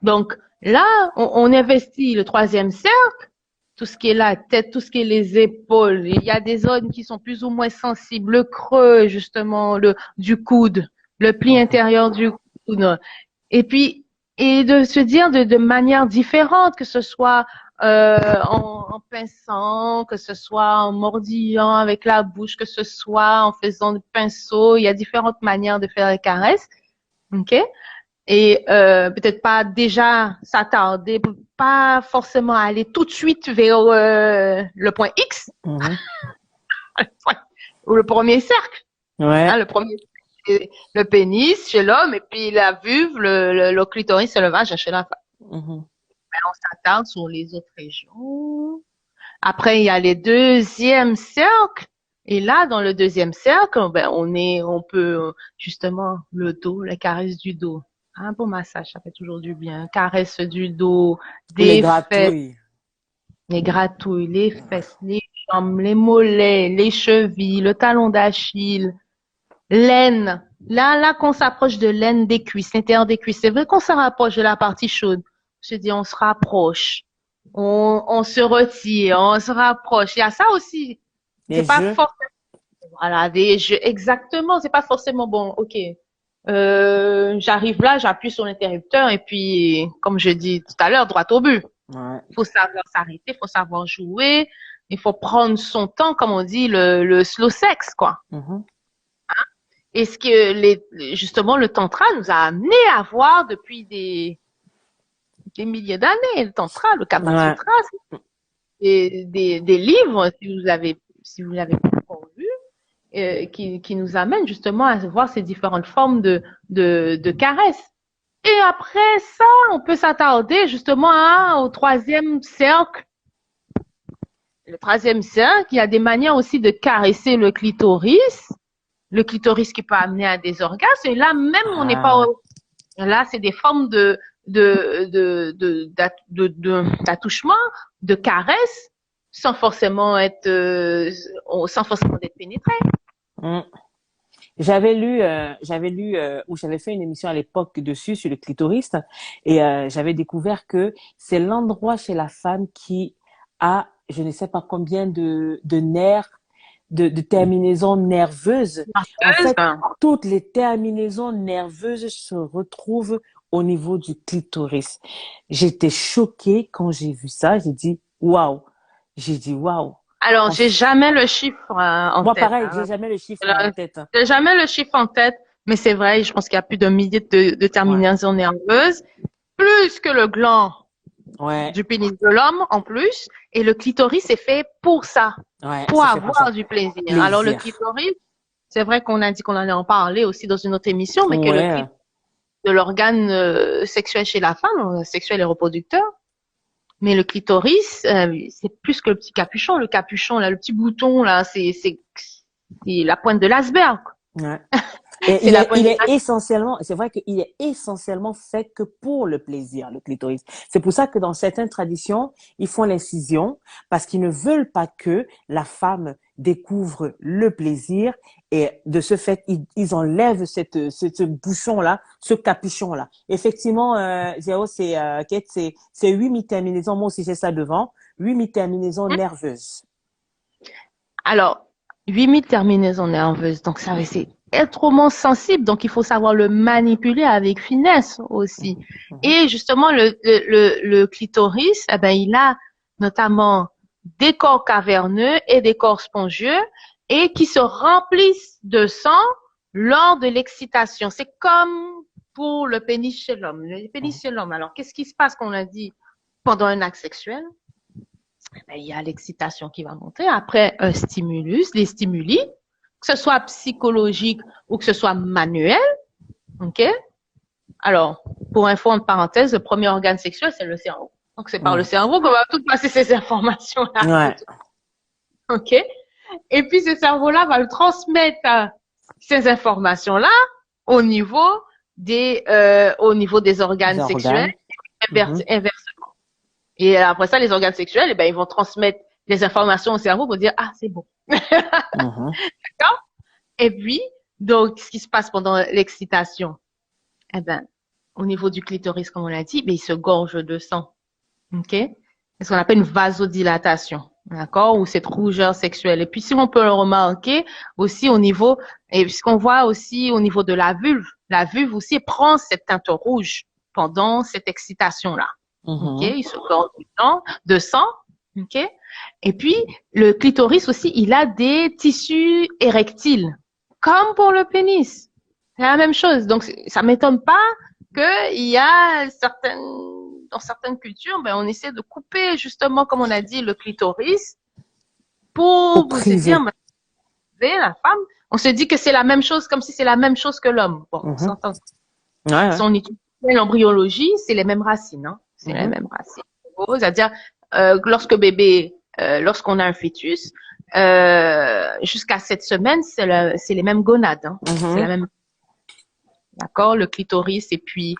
Donc là, on investit le troisième cercle, tout ce qui est la tête, tout ce qui est les épaules. Il y a des zones qui sont plus ou moins sensibles, le creux justement du coude, le pli Mhm. intérieur du coude. Et puis, et de se dire de manière différente, que ce soit en pinçant, que ce soit en mordillant avec la bouche, que ce soit en faisant des pinceaux. Il y a différentes manières de faire les caresses. OK? Et peut-être pas déjà s'attarder, pas forcément aller tout de suite vers le point X Mhm. ou le premier cercle. Ouais. Hein, le premier, c'est le pénis chez l'homme et puis la vulve, le clitoris et le vagin chez la femme. Mhm. On s'attarde sur les autres régions. Après, il y a les deuxièmes cercles. Et là, dans le deuxième cercle, ben, on peut justement le dos, la caresse du dos. Un bon massage, ça fait toujours du bien. Caresse du dos, Ou les des fesses, gratouilles. les gratouilles, les fesses, les jambes, les mollets, les chevilles, le talon d'Achille, l'aine. Là, qu'on s'approche de l'aine des cuisses, l'intérieur des cuisses. C'est vrai qu'on se rapproche de la partie chaude. Je dis, on se rapproche. On se retire, on se rapproche. Il y a ça aussi. C'est Les pas jeux. forcément, voilà, des jeux, exactement. C'est pas forcément bon. Ok. J'arrive là, j'appuie sur l'interrupteur et puis, comme je dis tout à l'heure, droit au but. Ouais. Il faut savoir s'arrêter, il faut savoir jouer, il faut prendre son temps, comme on dit, le slow sex, quoi. Mhm. Et ce que justement, le tantra nous a amené à voir depuis des milliers d'années. Le tantra, le Kama Ouais. Sutra, des livres, si vous l'avez pas encore vu, qui nous amènent justement à voir ces différentes formes de caresses. Et après ça, on peut s'attarder justement au troisième cercle. Le troisième cercle, il y a des manières aussi de caresser le clitoris. Le clitoris qui peut amener à des orgasmes. Et là, même, on n'est pas, Ah. là, c'est des formes d'attouchement, de caresse, sans forcément être, sans forcément être pénétré. Mm. Ou j'avais fait une émission à l'époque dessus sur le clitoris et j'avais découvert que c'est l'endroit chez la femme qui a, je ne sais pas combien de nerfs, de terminaisons nerveuses. En fait, toutes les terminaisons nerveuses se retrouvent au niveau du clitoris. J'étais choquée quand j'ai vu ça. J'ai dit waouh. J'ai dit waouh. Alors, j'ai jamais le chiffre en Moi, tête. pareil, j'ai Hein. jamais le chiffre en Alors, tête. j'ai jamais le chiffre en tête, mais c'est vrai, je pense qu'il y a plus d'un millier de Ouais, terminaisons nerveuses, plus que le gland ouais, du pénis de l'homme en plus. Et le clitoris est fait pour ça, ouais, pour c'est fait pour avoir ça. du plaisir. Alors, le Plaisir. clitoris, c'est vrai qu'on a dit qu'on allait en parler aussi dans une autre émission, mais que le Ouais. clitoris de l'organe sexuel chez la femme, sexuel et reproducteur. Mais le clitoris, c'est plus que le petit capuchon. Le capuchon, là, le petit bouton, là, c'est la pointe de l'iceberg. Ouais. Et C'est la pointe il de est l'iceberg. essentiellement, c'est vrai qu'il est essentiellement fait que pour le plaisir, le clitoris. C'est pour ça que dans certaines traditions, ils font l'incision parce qu'ils ne veulent pas que la femme découvre le plaisir et de ce fait, ils enlèvent ce bouchon-là, ce capuchon-là. Effectivement, Zéro, Kate, c'est 8 terminaisons. Moi aussi, j'ai ça devant. 8 terminaisons nerveuses. Alors, 8000 terminaisons nerveuses. Donc, ça, c'est extrêmement sensible. Donc, il faut savoir le manipuler avec finesse aussi. Mhm. Et justement, le clitoris, eh ben, il a notamment des corps caverneux et des corps spongieux et qui se remplissent de sang lors de l'excitation. C'est comme pour le pénis chez l'homme. Le pénis chez l'homme. Alors, qu'est-ce qui se passe qu'on a dit pendant un acte sexuel? Ben, il y a l'excitation qui va monter. Après, un stimulus, les stimuli, que ce soit psychologique ou que ce soit manuel. OK? Alors, pour info, en parenthèse, le premier organe sexuel, c'est le cerveau. Donc, c'est par le cerveau qu'on va tout passer ces informations-là. Ouais. OK? Et puis, ce cerveau-là va le transmettre ces informations-là au niveau des organes sexuels, inversement. Et après ça, les organes sexuels, eh ben, ils vont transmettre les informations au cerveau pour dire, ah, c'est bon. D'accord? Et puis, donc, ce qui se passe pendant l'excitation, eh ben, au niveau du clitoris, comme on l'a dit, ben, il se gorge de sang. OK? C'est ce qu'on appelle une vasodilatation. D'accord? Ou cette rougeur sexuelle. Et puis, si on peut le remarquer aussi au niveau, et ce qu'on voit aussi au niveau de la vulve aussi prend cette teinte rouge pendant cette excitation-là. OK? Il se gorge de sang. OK? Et puis, le clitoris aussi, il a des tissus érectiles. Comme pour le pénis. C'est la même chose. Donc, ça m'étonne pas qu'il y a dans certaines cultures, ben, on essaie de couper, justement, comme on a dit, le clitoris pour vous dire, la femme, on se dit que c'est la même chose, comme si c'est la même chose que l'homme. Bon, on s'entend. Ouais. Si on étudie l'embryologie, c'est les mêmes racines, hein. C'est les mêmes racines. C'est-à-dire, lorsqu'on a un fœtus, jusqu'à 7 semaines, c'est les mêmes gonades, hein. C'est la même. D'accord? Le clitoris et puis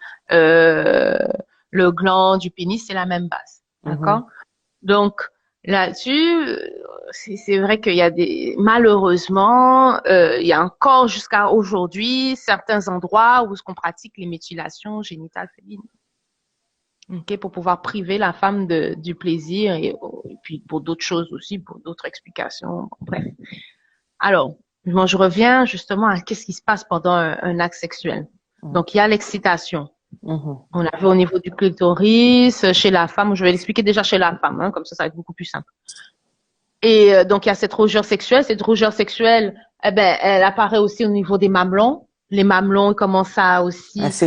le gland du pénis, c'est la même base. D'accord? Donc, là-dessus, c'est vrai qu'il y a malheureusement, il y a encore jusqu'à aujourd'hui certains endroits où on pratique les mutilations génitales féminines. OK? Pour pouvoir priver la femme du plaisir et puis pour d'autres choses aussi, pour d'autres explications. Bref. Alors, moi, je reviens justement à qu'est-ce qui se passe pendant un acte sexuel. Donc, il y a l'excitation. On a vu au niveau du clitoris, chez la femme, je vais l'expliquer déjà chez la femme, hein, comme ça va être beaucoup plus simple. Et donc, il y a cette rougeur sexuelle. Cette rougeur sexuelle, eh ben, elle apparaît aussi au niveau des mamelons. Les mamelons commencent à se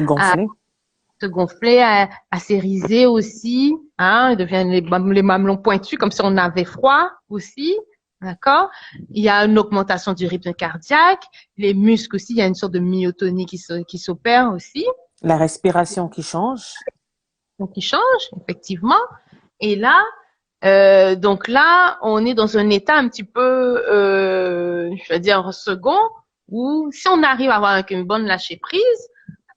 gonfler, à s'ériser aussi. Hein, ils deviennent les mamelons pointus, comme si on avait froid aussi. D'accord? Il y a une augmentation du rythme cardiaque. Les muscles aussi, il y a une sorte de myotonie qui s'opère aussi. La respiration qui change. Donc, qui change, effectivement. Et là, donc là, on est dans un état un petit peu, je vais dire, second, où si on arrive à avoir une bonne lâcher prise,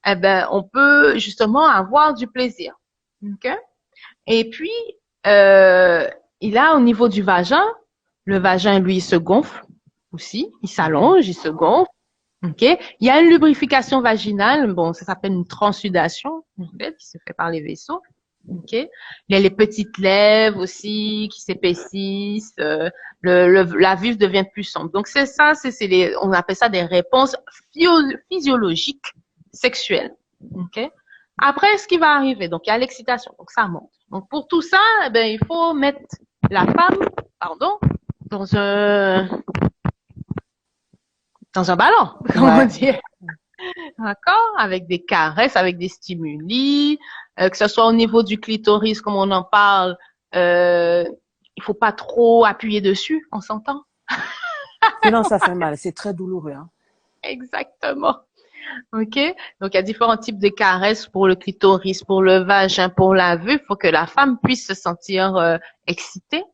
eh ben, on peut justement avoir du plaisir. OK? Et puis, il a au niveau du vagin, le vagin, lui, il se gonfle aussi. Il s'allonge, il se gonfle. OK? Il y a une lubrification vaginale. Bon, ça s'appelle une transsudation, en fait, qui se fait par les vaisseaux. OK? Il y a les petites lèvres aussi qui s'épaississent. La vulve devient plus sombre. Donc, c'est ça, on appelle ça des réponses physiologiques sexuelles. OK? Après, ce qui va arriver, donc, il y a l'excitation. Donc, ça monte. Donc, pour tout ça, eh ben, il faut mettre la femme, dans un ballon, comment dire. D'accord? Avec des caresses, avec des stimuli, que ce soit au niveau du clitoris, comme on en parle, il faut pas trop appuyer dessus, on s'entend? Sinon, ça fait mal, c'est très douloureux. Hein. Exactement. OK? Donc, il y a différents types de caresses pour le clitoris, pour le vagin, pour la vulve, pour que la femme puisse se sentir excitée.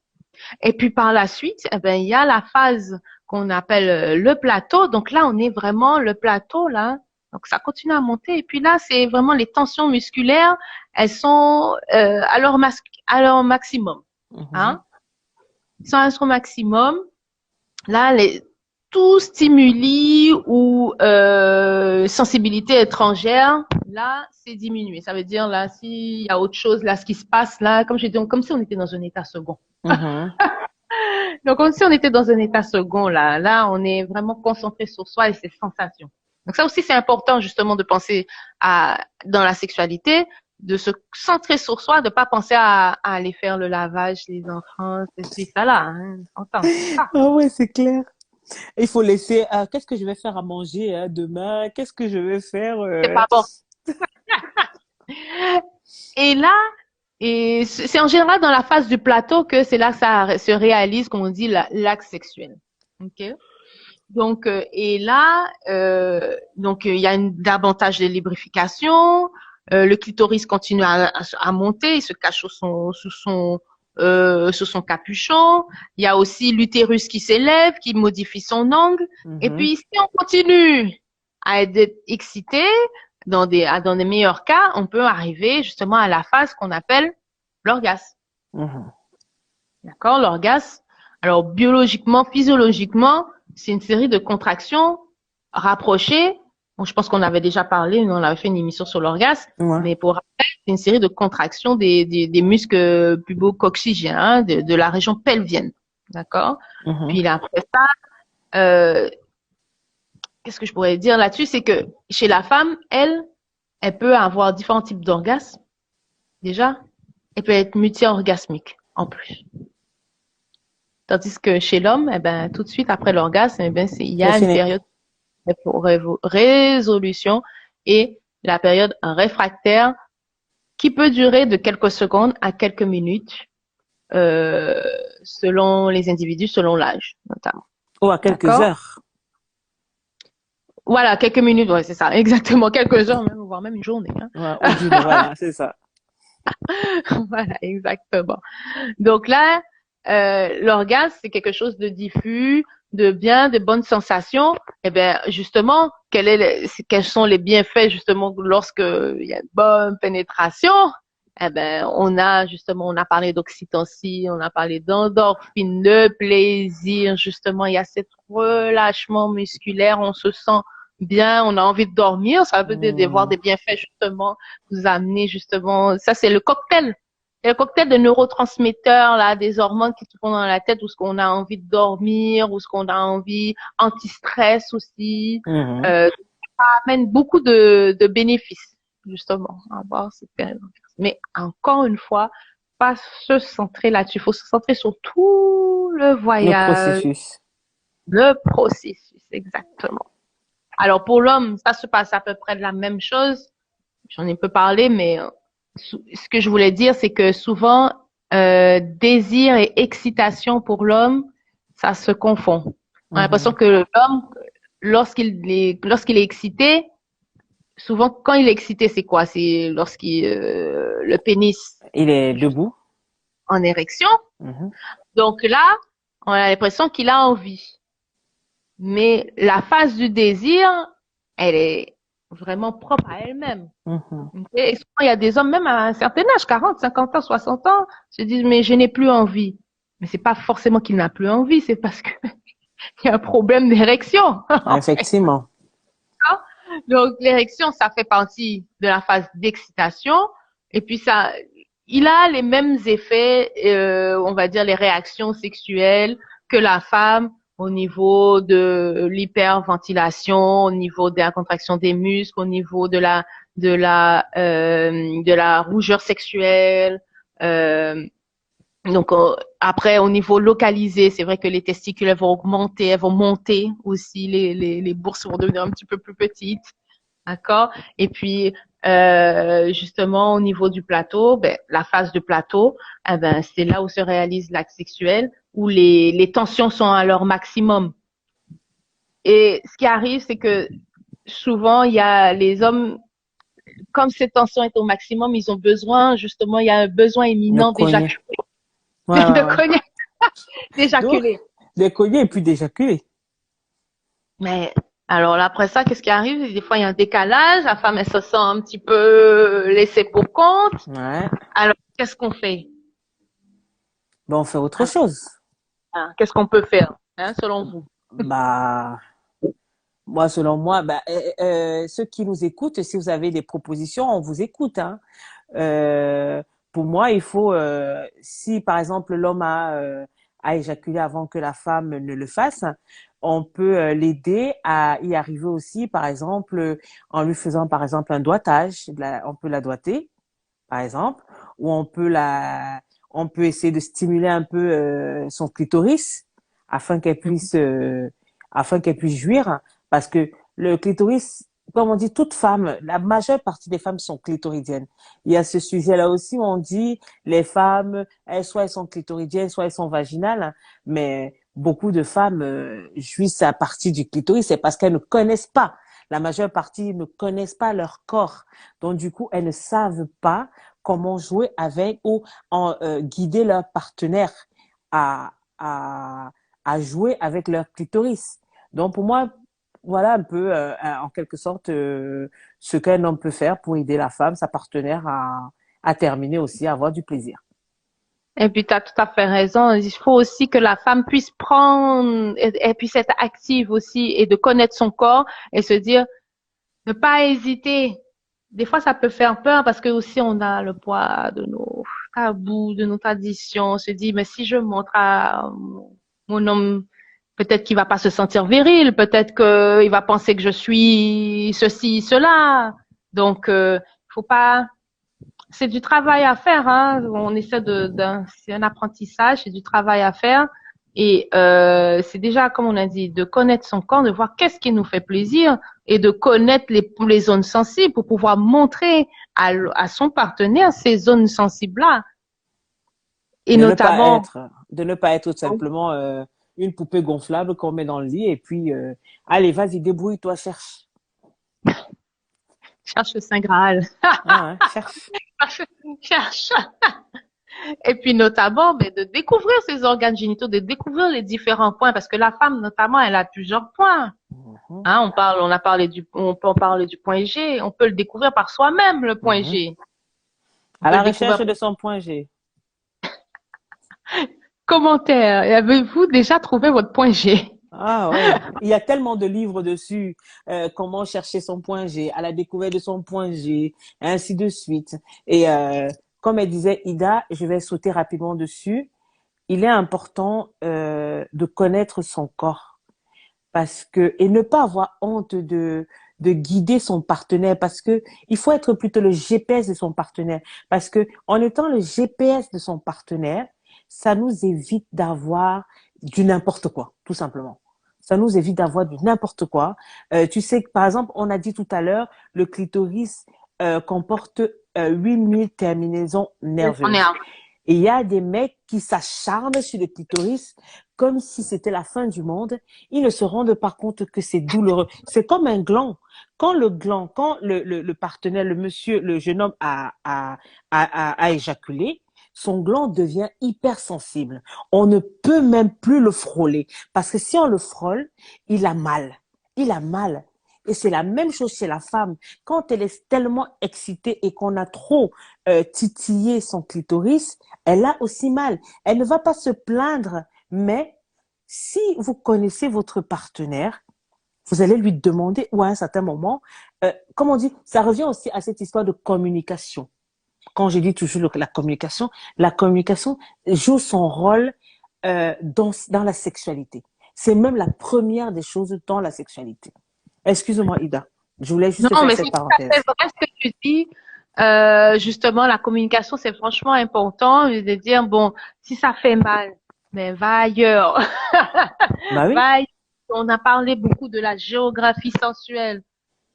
Et puis, par la suite, eh ben, il y a la phase qu'on appelle le plateau. Donc là, on est vraiment le plateau, là. Donc, ça continue à monter. Et puis là, c'est vraiment les tensions musculaires. Elles sont à leur maximum. Hein? Elles sont à leur maximum. Là, tout stimuli ou sensibilité étrangère, là, c'est diminué. Ça veut dire, là, s'il y a autre chose, là, ce qui se passe, là, comme j'ai dit, comme si on était dans un état second. Donc, comme si on était dans un état second, là, on est vraiment concentré sur soi et ses sensations. Donc, ça aussi, c'est important, justement, de penser dans la sexualité, de se centrer sur soi, de pas penser à aller faire le lavage, les enfants, c'est ça là, hein. Entends, ça. Ah ouais, c'est clair. Il faut laisser, qu'est-ce que je vais faire à manger demain? Qu'est-ce que je vais faire? C'est pas bon. Et là, et c'est en général dans la phase du plateau que c'est là que ça se réalise, comme on dit, l'acte sexuel. Ok. Donc, et là, il y a davantage de lubrification. Le clitoris continue à monter, il se cache sous son capuchon. Il y a aussi l'utérus qui s'élève, qui modifie son angle. Et Mhm. puis, si on continue à être excité, dans des meilleurs cas, on peut arriver justement à la phase qu'on appelle l'orgasme. Mhm. D'accord? L'orgasme. Alors, biologiquement, physiologiquement, c'est une série de contractions rapprochées. Bon, je pense qu'on avait déjà parlé, on avait fait une émission sur l'orgasme, Ouais. mais pour rappel, c'est une série de contractions des muscles pubo-coccygiens, hein, de la région pelvienne. D'accord? Mhm. Puis là, après ça, euh, qu'est-ce que je pourrais dire là-dessus? C'est que chez la femme, elle peut avoir différents types d'orgasmes, déjà. Elle peut être multi-orgasmique, en plus. Tandis que chez l'homme, eh ben, tout de suite après l'orgasme, eh ben, il y C'est a une fini. période pour résolution et la période réfractaire qui peut durer de quelques secondes à quelques minutes, euh, selon les individus, selon l'âge, notamment. Ou à quelques D'accord? heures. Voilà, quelques minutes, ouais, c'est ça, exactement, quelques heures même, voire même une journée, Ouais, ou d'une, voilà, c'est ça. hein. Voilà, exactement. Donc là, l'orgasme, c'est quelque chose de diffus, de bien, de bonnes sensations. Eh bien, justement, quels sont les bienfaits, justement, lorsque il y a une bonne pénétration? Eh ben, on a parlé d'oxytocine, on a parlé d'endorphine, de plaisir, justement, il y a cet relâchement musculaire, on se sent bien, on a envie de dormir, ça veut dire de voir Mhm. des bienfaits, justement, vous amener, justement, ça c'est le cocktail. Il y a le cocktail de neurotransmetteurs, là, des hormones qui te font dans la tête, où ce qu'on a envie de dormir, où ce qu'on a envie, anti-stress aussi, Mhm. ça amène beaucoup de bénéfices, justement, à avoir cette période. Mais encore une fois, pas se centrer là-dessus. Il faut se centrer sur tout le Le voyage, processus. le processus, exactement. Alors, pour l'homme, ça se passe à peu près de la même chose. J'en ai peu parlé, mais ce que je voulais dire, c'est que souvent, désir et excitation pour l'homme, ça se confond. On a l'impression Mhm. que l'homme, lorsqu'il est excité, souvent, quand il est excité, c'est quoi? C'est le pénis Il est juste debout. en érection. Mhm. Donc là, on a l'impression qu'il a envie. Mais la phase du désir, elle est vraiment propre à elle-même. Mhm. Ok. Et souvent, il y a des hommes, même à un certain âge, 40, 50 ans, 60 ans, se disent, mais je n'ai plus envie. Mais c'est pas forcément qu'il n'a plus envie, c'est parce qu'il y a un problème d'érection, en fait. Effectivement. Donc, l'érection, ça fait partie de la phase d'excitation. Et puis, il a les mêmes effets, on va dire, les réactions sexuelles que la femme au niveau de l'hyperventilation, au niveau de la contraction des muscles, au niveau de la rougeur sexuelle. Euh, Après, au niveau localisé, c'est vrai que les testicules elles vont augmenter, elles vont monter aussi, les bourses vont devenir un petit peu plus petites. D'accord? Et puis, justement, au niveau du plateau, ben, la phase de plateau, eh ben, c'est là où se réalise l'acte sexuel, où les tensions sont à leur maximum. Et ce qui arrive, c'est que souvent, il y a les hommes, comme ces tensions est au maximum, ils ont besoin, justement, il y a un besoin De imminent cogner. d'éjaculer, Ouais, ouais, de ouais. cogner, Donc, d'éjaculer. de cogner et puis d'éjaculer. Mais alors là, après ça, qu'est-ce qui arrive? Des fois, il y a un décalage, la femme, elle se sent un petit peu laissée pour compte. Ouais. Alors, qu'est-ce qu'on fait? Ben, on fait autre chose. Hein, qu'est-ce qu'on peut faire, hein, selon vous? Bah, moi, selon moi, bah, ceux qui nous écoutent, si vous avez des propositions, on vous écoute, hein. Euh, pour moi, il faut, si par exemple l'homme a éjaculé avant que la femme ne le fasse, on peut l'aider à y arriver aussi, par exemple, en lui faisant par exemple un doigtage. On peut la doigter, par exemple, ou on peut essayer de stimuler un peu son clitoris afin qu'elle puisse, afin qu'elle puisse jouir, parce que le clitoris comme on dit, toute femme, la majeure partie des femmes sont clitoridiennes. Il y a ce sujet-là aussi où on dit les femmes, soit elles sont clitoridiennes, soit elles sont vaginales, mais beaucoup de femmes jouissent à partir du clitoris, c'est parce qu'elles ne connaissent pas. La majeure partie ne connaissent pas leur corps. Donc, du coup, elles ne savent pas comment jouer avec ou guider leur partenaire à, à, à jouer avec leur clitoris. Donc, pour moi, voilà un peu, en quelque sorte, ce qu'un homme peut faire pour aider la femme, sa partenaire, à terminer aussi, à avoir du plaisir. Et puis, tu as tout à fait raison. Il faut aussi que la femme puisse prendre, elle puisse être active aussi et de connaître son corps et se dire, ne pas hésiter. Des fois, ça peut faire peur parce que aussi on a le poids de nos tabous, de nos traditions. On se dit, mais si je montre à mon homme, peut-être qu'il va pas se sentir viril, peut-être qu'il va penser que je suis ceci, cela. Donc, faut pas. C'est du travail à faire, hein. On essaie c'est un apprentissage, c'est du travail à faire. Et c'est déjà, comme on a dit, de connaître son corps, de voir qu'est-ce qui nous fait plaisir et de connaître les zones sensibles pour pouvoir montrer à son partenaire ces zones sensibles-là. Et De ne pas notamment, être, de ne pas être tout simplement une poupée gonflable qu'on met dans le lit et puis, allez, vas-y, débrouille-toi, cherche. cherche le Saint Graal. Hein, cherche. Cherche. Et puis notamment, mais de découvrir ses organes génitaux, de découvrir les différents points, parce que la femme, notamment, elle a plusieurs points. Mhm, Hein, on peut en parler du point G. On peut le découvrir par soi-même, le point mhm. G. On À peut la le recherche découvrir. de son point G. Commentaire. Avez-vous déjà trouvé votre point G? Ah ouais, il y a tellement de livres dessus, comment chercher son point G, à la découverte de son point G, et ainsi de suite. Et comme elle disait Ida, je vais sauter rapidement dessus. Il est important de connaître son corps parce que et ne pas avoir honte de guider son partenaire parce que il faut être plutôt le GPS de son partenaire parce que en étant le GPS de son partenaire, ça nous évite d'avoir du n'importe quoi, tout simplement. Ça nous évite d'avoir du n'importe quoi. Tu sais que par exemple, on a dit tout à l'heure, le clitoris comporte 8000 terminaisons On est nerveuses. en Et il y a des mecs qui s'acharnent sur le clitoris comme si c'était la fin du monde. Ils ne se rendent pas compte que c'est douloureux. C'est comme un gland. Quand le partenaire, le monsieur, le jeune homme a éjaculé, son gland devient hypersensible. On ne peut même plus le frôler. Parce que si on le frôle, il a mal. Il a mal. Et c'est la même chose chez la femme. Quand elle est tellement excitée et qu'on a trop titillé son clitoris, elle a aussi mal. Elle ne va pas se plaindre, mais si vous connaissez votre partenaire, vous allez lui demander, ou à un certain moment, comme on dit, ça revient aussi à cette histoire de communication. Quand je dis toujours la communication joue son rôle dans la sexualité. C'est même la première des choses dans la sexualité. Excuse-moi, Ida. Je voulais juste Non, faire mais c'est cette tout à fait parenthèse. vrai ce que tu dis. Justement, la communication, c'est franchement important de dire, bon, si ça fait mal, mais va ailleurs. Bah Va oui. ailleurs. On a parlé beaucoup de la géographie sensuelle.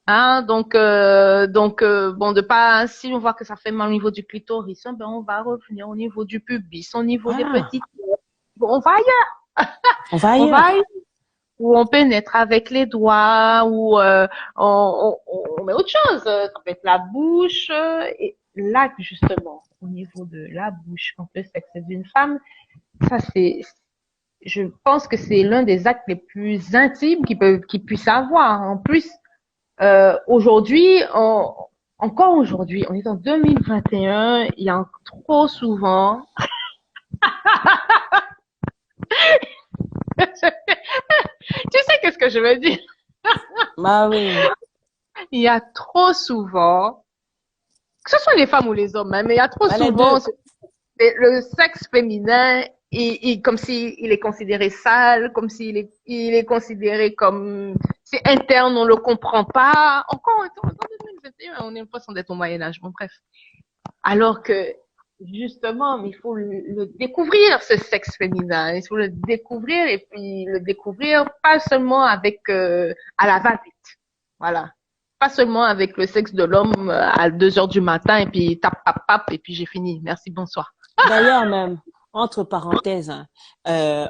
Hein, bon, de pas, si on voit que ça fait mal au niveau du clitoris, hein, ben, on va revenir au niveau du pubis, au niveau des Voilà. petites. Bon, on va ailleurs. On va On va ailleurs. ailleurs. Où on pénètre avec les doigts, ou on met autre chose. Ça peut être la bouche. Et là, justement, au niveau de la bouche, quand le sexe d'une femme, ça je pense que c'est l'un des actes les plus intimes qu'il puisse avoir. En plus, aujourd'hui, encore aujourd'hui, on est en 2021, il y a trop souvent, tu sais qu'est-ce que je veux dire? Bah oui. Il y a trop souvent, que ce soit les femmes ou les hommes, hein, mais il y a trop Bah, les souvent deux. le sexe féminin, comme s'il est considéré sale, comme il est considéré comme c'est interne, on le comprend pas. Encore en 2021, on est l'impression d'être au Moyen Âge. Bon, bref. Alors que justement, il faut le découvrir, ce sexe féminin. Il faut le découvrir et puis le découvrir pas seulement avec à la va-vite. Voilà. pas seulement avec le sexe de l'homme à 2 heures du matin et puis tap, tap, tap, et puis j'ai fini. Merci, bonsoir. D'ailleurs, même, entre parenthèses, hein,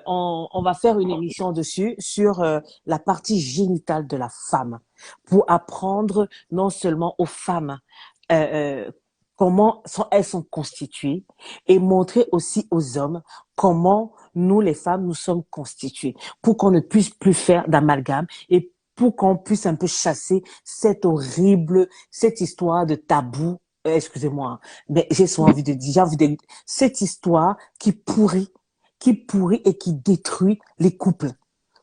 on va faire une émission dessus sur la partie génitale de la femme pour apprendre non seulement aux femmes comment elles sont constituées et montrer aussi aux hommes comment nous, les femmes, nous sommes constituées pour qu'on ne puisse plus faire d'amalgame et pour qu'on puisse un peu chasser cette histoire de tabou excusez-moi, hein, mais j'ai souvent envie de dire, cette histoire qui pourrit et qui détruit les couples.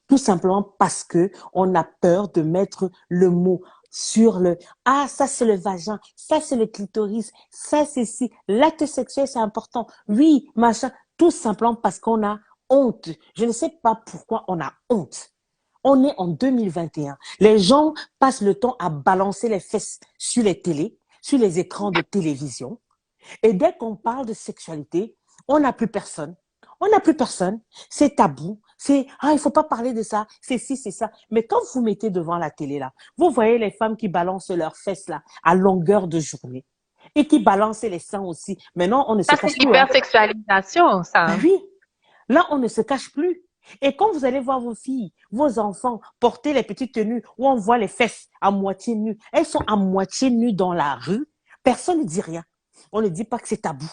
Tout simplement parce que on a peur de mettre le mot sur ah, ça c'est le vagin, ça c'est le clitoris, ça c'est ci, l'acte sexuel c'est important. Oui, machin, tout simplement parce qu'on a honte. Je ne sais pas pourquoi on a honte. On est en 2021. Les gens passent le temps à balancer les fesses sur les télés, sur les écrans de télévision. Et dès qu'on parle de sexualité, on n'a plus personne. On n'a plus personne. C'est tabou. Ah, il faut pas parler de ça. C'est ci, c'est ça. Mais quand vous mettez devant la télé, là, vous voyez les femmes qui balancent leurs fesses, là, à longueur de journée. Et qui balancent les seins aussi. Maintenant, on ne se cache plus. Ça, c'est l'hypersexualisation, ça. Ben oui. Là, on ne se cache plus. Et quand vous allez voir vos filles, vos enfants porter les petites tenues où on voit les fesses à moitié nues, elles sont à moitié nues dans la rue, personne ne dit rien. On ne dit pas que c'est tabou.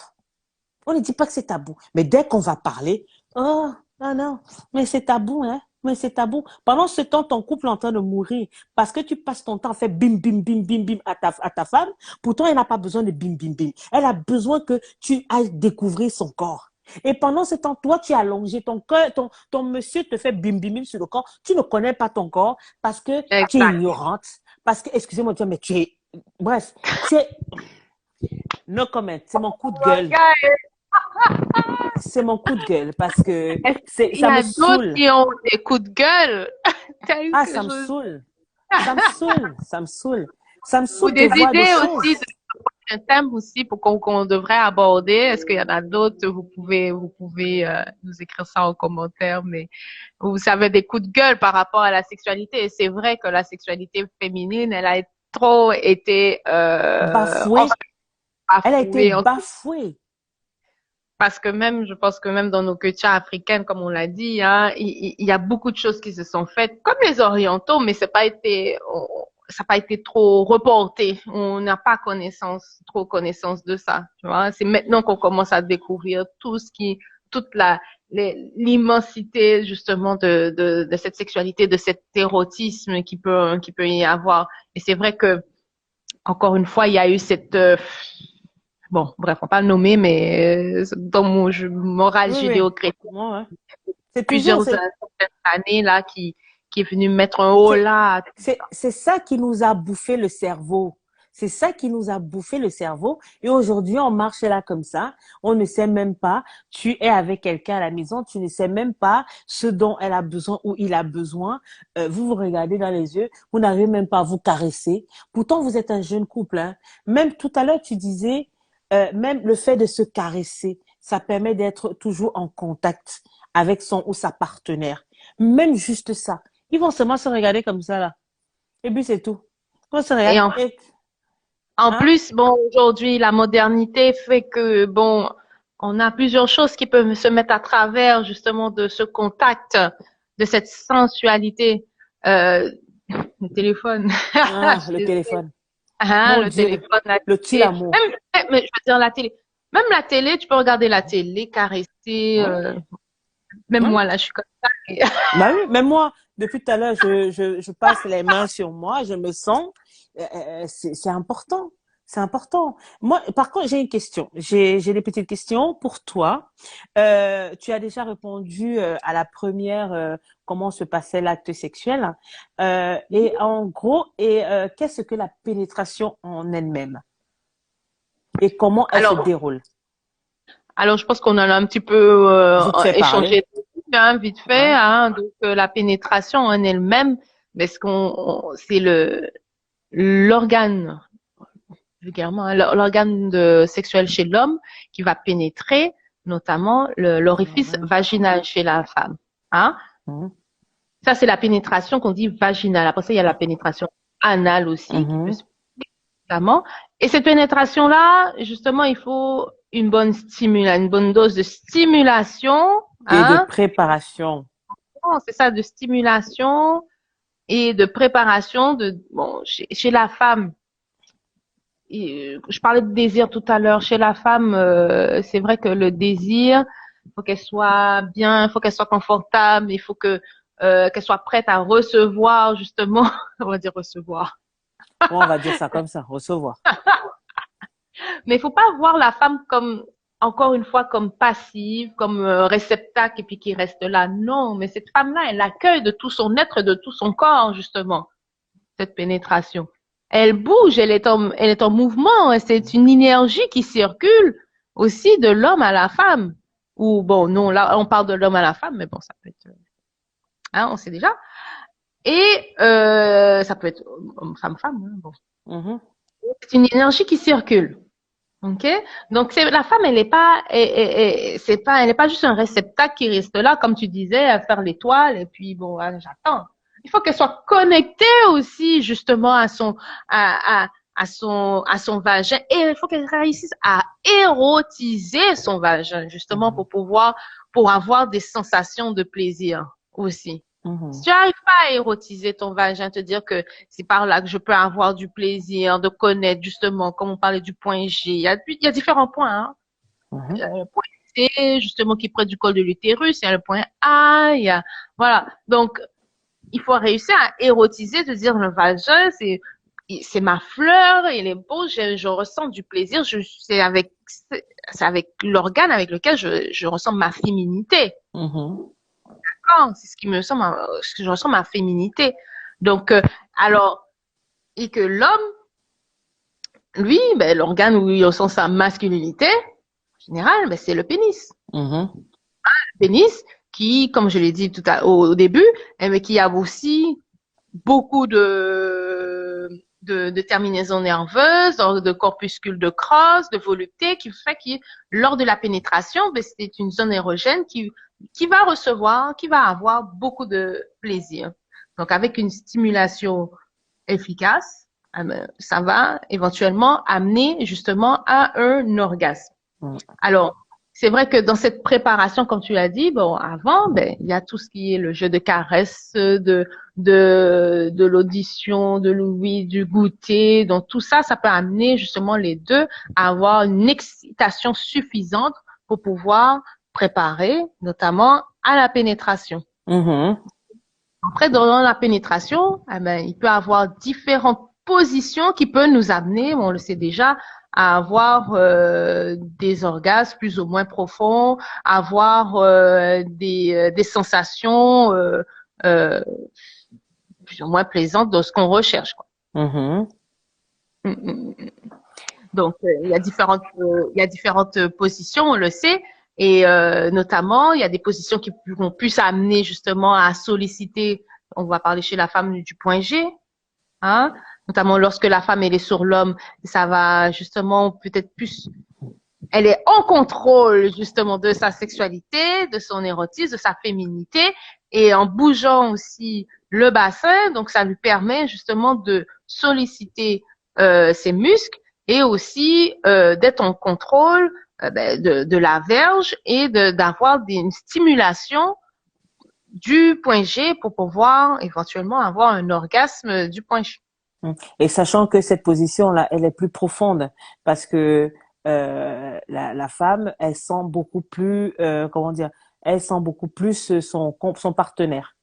On ne dit pas que c'est tabou. Mais dès qu'on va parler, oh, non, mais c'est tabou, hein. Mais c'est tabou. Pendant ce temps, ton couple est en train de mourir parce que tu passes ton temps à faire bim, bim, bim, bim, bim à ta femme. Pourtant, elle n'a pas besoin de bim, bim, bim. Elle a besoin que tu ailles découvrir son corps. Et pendant ce temps, toi, tu es allongé, ton monsieur te fait bim bim bim sur le corps. Tu ne connais pas ton corps parce que tu es ignorante. Parce que, excusez-moi, mais tu es, bref, no comment, c'est mon coup de gueule. C'est mon coup de gueule parce que ça me saoule. Il y a d'autres qui ont des coups de gueule. Ah, ça me saoule. Ça me saoule. Ça me saoule. Ça me saoule ou des de voir idées des aussi choses. un thème aussi pour qu'on devrait aborder. Est-ce qu'il y en a d'autres? Vous pouvez nous écrire ça en commentaire, mais vous savez des coups de gueule par rapport à la sexualité. Et c'est vrai que la sexualité féminine, elle a trop été bafouée. Elle a été bafouée. Parce que même, je pense que même dans nos cultures africaines, comme on l'a dit, hein, il y a beaucoup de choses qui se sont faites, comme les orientaux, mais ça n'a pas été trop reporté. On n'a pas trop connaissance de ça. Tu vois, c'est maintenant qu'on commence à découvrir toute l'immensité justement de cette sexualité, de cet érotisme qui peut y avoir. Et c'est vrai que encore une fois, il y a eu cette bon, bref, on va pas le nommer, mais dans mon morale judéo-chrétienne, ouais. C'est plusieurs années là qui est venu mettre un haut là. C'est ça qui nous a bouffé le cerveau. C'est ça qui nous a bouffé le cerveau. Et aujourd'hui, on marche là comme ça. On ne sait même pas. Tu es avec quelqu'un à la maison. Tu ne sais même pas ce dont elle a besoin ou il a besoin. Vous regardez dans les yeux. Vous n'arrivez même pas à vous caresser. Pourtant, vous êtes un jeune couple. Hein. Même tout à l'heure, tu disais, même le fait de se caresser, ça permet d'être toujours en contact avec son ou sa partenaire. Même juste ça. Ils vont seulement se regarder comme ça, là. Et puis, c'est tout. On se regarde. En plus, bon, aujourd'hui, la modernité fait que, bon, on a plusieurs choses qui peuvent se mettre à travers, justement, de ce contact, de cette sensualité. Le téléphone. Le téléphone. Ah, le téléphone, le petit amour. Mais je veux dire, la télé. Même la télé, tu peux regarder la télé, caresser. Même moi, là, je suis comme ça. Bah oui, même moi, depuis tout à l'heure, je passe les mains sur moi, je me sens. C'est important. C'est important. Moi, par contre, j'ai une question. J'ai des petites questions pour toi. Tu as déjà répondu à la première, comment se passait l'acte sexuel. Et en gros, qu'est-ce que la pénétration en elle-même? Et comment elle se déroule? Alors, je pense qu'on en a un petit peu échangé vite fait. Hein, donc, la pénétration en elle-même, mais c'est l'organe, vulgairement, l'organe sexuel chez l'homme qui va pénétrer, notamment l'orifice vaginal chez la femme. Hein? Ça, c'est la pénétration qu'on dit vaginale. Après ça, il y a la pénétration anal aussi, qui peut Mhm. se notamment. Et cette pénétration-là, justement, il faut une bonne dose de stimulation, Et de hein. préparation. C'est ça, de stimulation et de préparation bon, chez la femme. Je parlais de désir tout à l'heure. Chez la femme, c'est vrai que le désir, il faut qu'elle soit bien, il faut qu'elle soit confortable, il faut qu'elle soit prête à recevoir, justement, on va dire recevoir. Bon, on va dire ça comme ça, recevoir. Mais il faut pas voir la femme comme, encore une fois, comme passive, comme réceptacle et puis qui reste là. Non, mais cette femme-là, elle accueille de tout son être, de tout son corps, justement, cette pénétration. Elle bouge, elle est en mouvement, et c'est une énergie qui circule aussi de l'homme à la femme. Ou bon, non, là, on parle de l'homme à la femme, mais bon, ça peut être, hein, on sait déjà. Et ça peut être homme-femme, hein, bon. Mhm. C'est une énergie qui circule. Ok, donc c'est la femme, elle est pas, c'est pas, elle n'est pas juste un réceptacle qui reste là, comme tu disais, à faire l'étoile et puis bon, ah, j'attends. Il faut qu'elle soit connectée aussi justement à son vagin et il faut qu'elle réussisse à érotiser son vagin justement Mhm. pour pouvoir, pour avoir des sensations de plaisir aussi. Si Mhm. tu n'arrives pas à érotiser ton vagin, te dire que c'est par là que je peux avoir du plaisir, de connaître justement, comme on parlait du point G. Il y a différents points, hein. Il y Mhm. a le point C, justement, qui est près du col de l'utérus. Il y a le point A. Voilà. Donc, il faut réussir à érotiser, de dire le vagin, c'est ma fleur, il est beau, je ressens du plaisir. C'est avec l'organe avec lequel je ressens ma féminité. Mhm. C'est ce qui me semble, ce que je ressens ma féminité. Donc, alors, et que l'homme, lui, ben, l'organe où il ressent sa masculinité, en général, ben, c'est le pénis. Mhm. Le pénis qui, comme je l'ai dit au début, eh ben, qui a aussi beaucoup de terminaisons nerveuses, de corpuscules de crosse, de volupté, qui fait que lors de la pénétration, ben, c'est une zone érogène qui va recevoir, qui va avoir beaucoup de plaisir. Donc, avec une stimulation efficace, ça va éventuellement amener justement à un orgasme. Mhm. Alors, c'est vrai que dans cette préparation, comme tu l'as dit, bon, avant, ben, il y a tout ce qui est le jeu de caresse, de l'audition, de l'ouïe, du goûter. Donc, tout ça, ça peut amener justement les deux à avoir une excitation suffisante pour pouvoir préparer, notamment à la pénétration. Mhm. Après, dans la pénétration, eh ben, il peut y avoir différentes positions qui peuvent nous amener, on le sait déjà, à avoir des orgasmes plus ou moins profonds, à avoir des sensations euh, plus ou moins plaisantes dans ce qu'on recherche, quoi. Mhm. Mm, mm, mm. Donc, il y a différentes positions, on le sait, et notamment, il y a des positions qui vont plus amener justement à solliciter. On va parler chez la femme du point G, hein, notamment lorsque la femme elle est sur l'homme, ça va justement peut-être plus, elle est en contrôle justement de sa sexualité, de son érotisme, de sa féminité, et en bougeant aussi le bassin, donc ça lui permet justement de solliciter ses muscles et aussi d'être en contrôle de la verge et d'avoir une stimulation du point G pour pouvoir éventuellement avoir un orgasme du point G. Mhm. Et sachant que cette position-là, elle est plus profonde parce que la femme, elle sent beaucoup plus, comment dire, elle sent beaucoup plus son partenaire.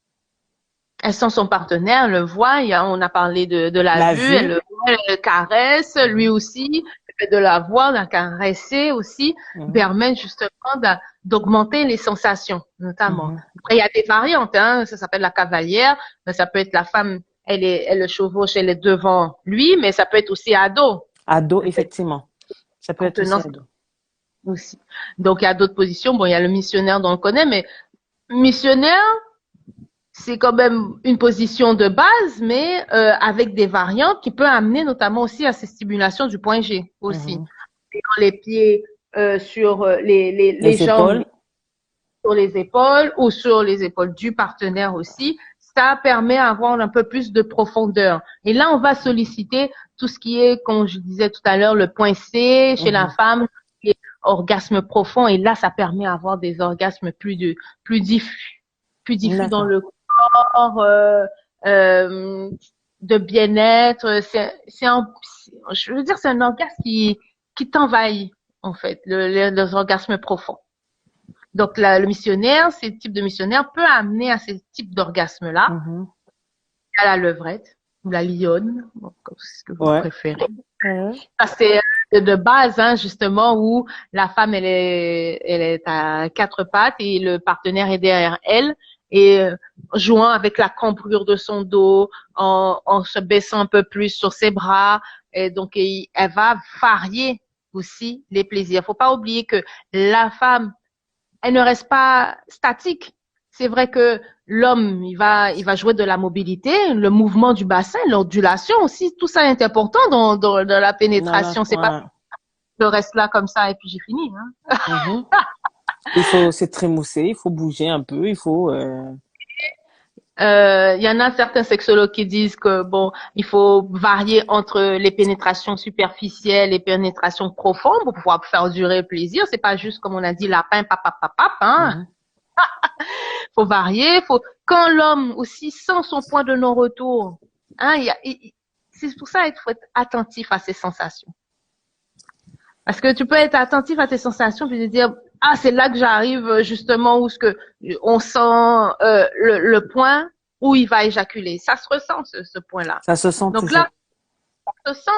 Elle sent son partenaire, elle le voit, on a parlé de la La vue, elle vue. le voit, elle le caresse, lui aussi, le fait de la voir, de la caresser aussi, Mhm. permet justement d'augmenter les sensations, notamment. Mhm. Après, il y a des variantes, hein, ça s'appelle la cavalière, ça peut être la femme, elle le chevauche, elle est devant lui, mais ça peut être aussi à dos, À dos, ça peut être effectivement. Ça peut en être aussi tenant à dos. aussi. Donc, il y a d'autres positions, bon, il y a le missionnaire dont on le connaît, mais missionnaire, c'est quand même une position de base, mais avec des variantes qui peuvent amener notamment aussi à ces stimulations du point G aussi. Mhm. Les pieds sur les Les jambes épaules. sur les épaules ou sur les épaules du partenaire aussi. ça permet d'avoir un peu plus de profondeur. Et là, on va solliciter tout ce qui est, comme je disais tout à l'heure, le point C chez la femme, qui est orgasme profond. Et là, ça permet d'avoir des orgasmes plus diffus dans le corps, de bien-être. Je veux dire, c'est un orgasme qui t'envahit, en fait, les orgasmes profonds. Donc, le missionnaire, ce type de missionnaire peut amener à ce type d'orgasme-là, à la levrette ou la lionne, comme ce que vous préférez. Ça, c'est de base, hein, justement, où la femme, elle est à quatre pattes et le partenaire est derrière elle. Et jouant avec la cambrure de son dos, en se baissant un peu plus sur ses bras. Et donc, elle va varier aussi les plaisirs. Faut pas oublier que la femme, elle ne reste pas statique. C'est vrai que l'homme, il va jouer de la mobilité, le mouvement du bassin, l'ondulation aussi, tout ça est important dans la pénétration. C'est pas je reste là comme ça et puis j'ai fini. Hein. Il faut se trémousser, il faut bouger un peu, il faut. Y en a certains sexologues qui disent que bon, il faut varier entre les pénétrations superficielles et pénétrations profondes pour pouvoir faire durer le plaisir. C'est pas juste comme on a dit lapin, pap, hein. Faut varier, quand l'homme aussi sent son point de non-retour, hein, c'est pour ça qu'il faut être attentif à ses sensations. Parce que tu peux être attentif à tes sensations puis te dire c'est là que j'arrive justement où on sent le point où il va éjaculer. Ça se ressent ce point-là. Ça se sent donc toujours. Là, ça se sent.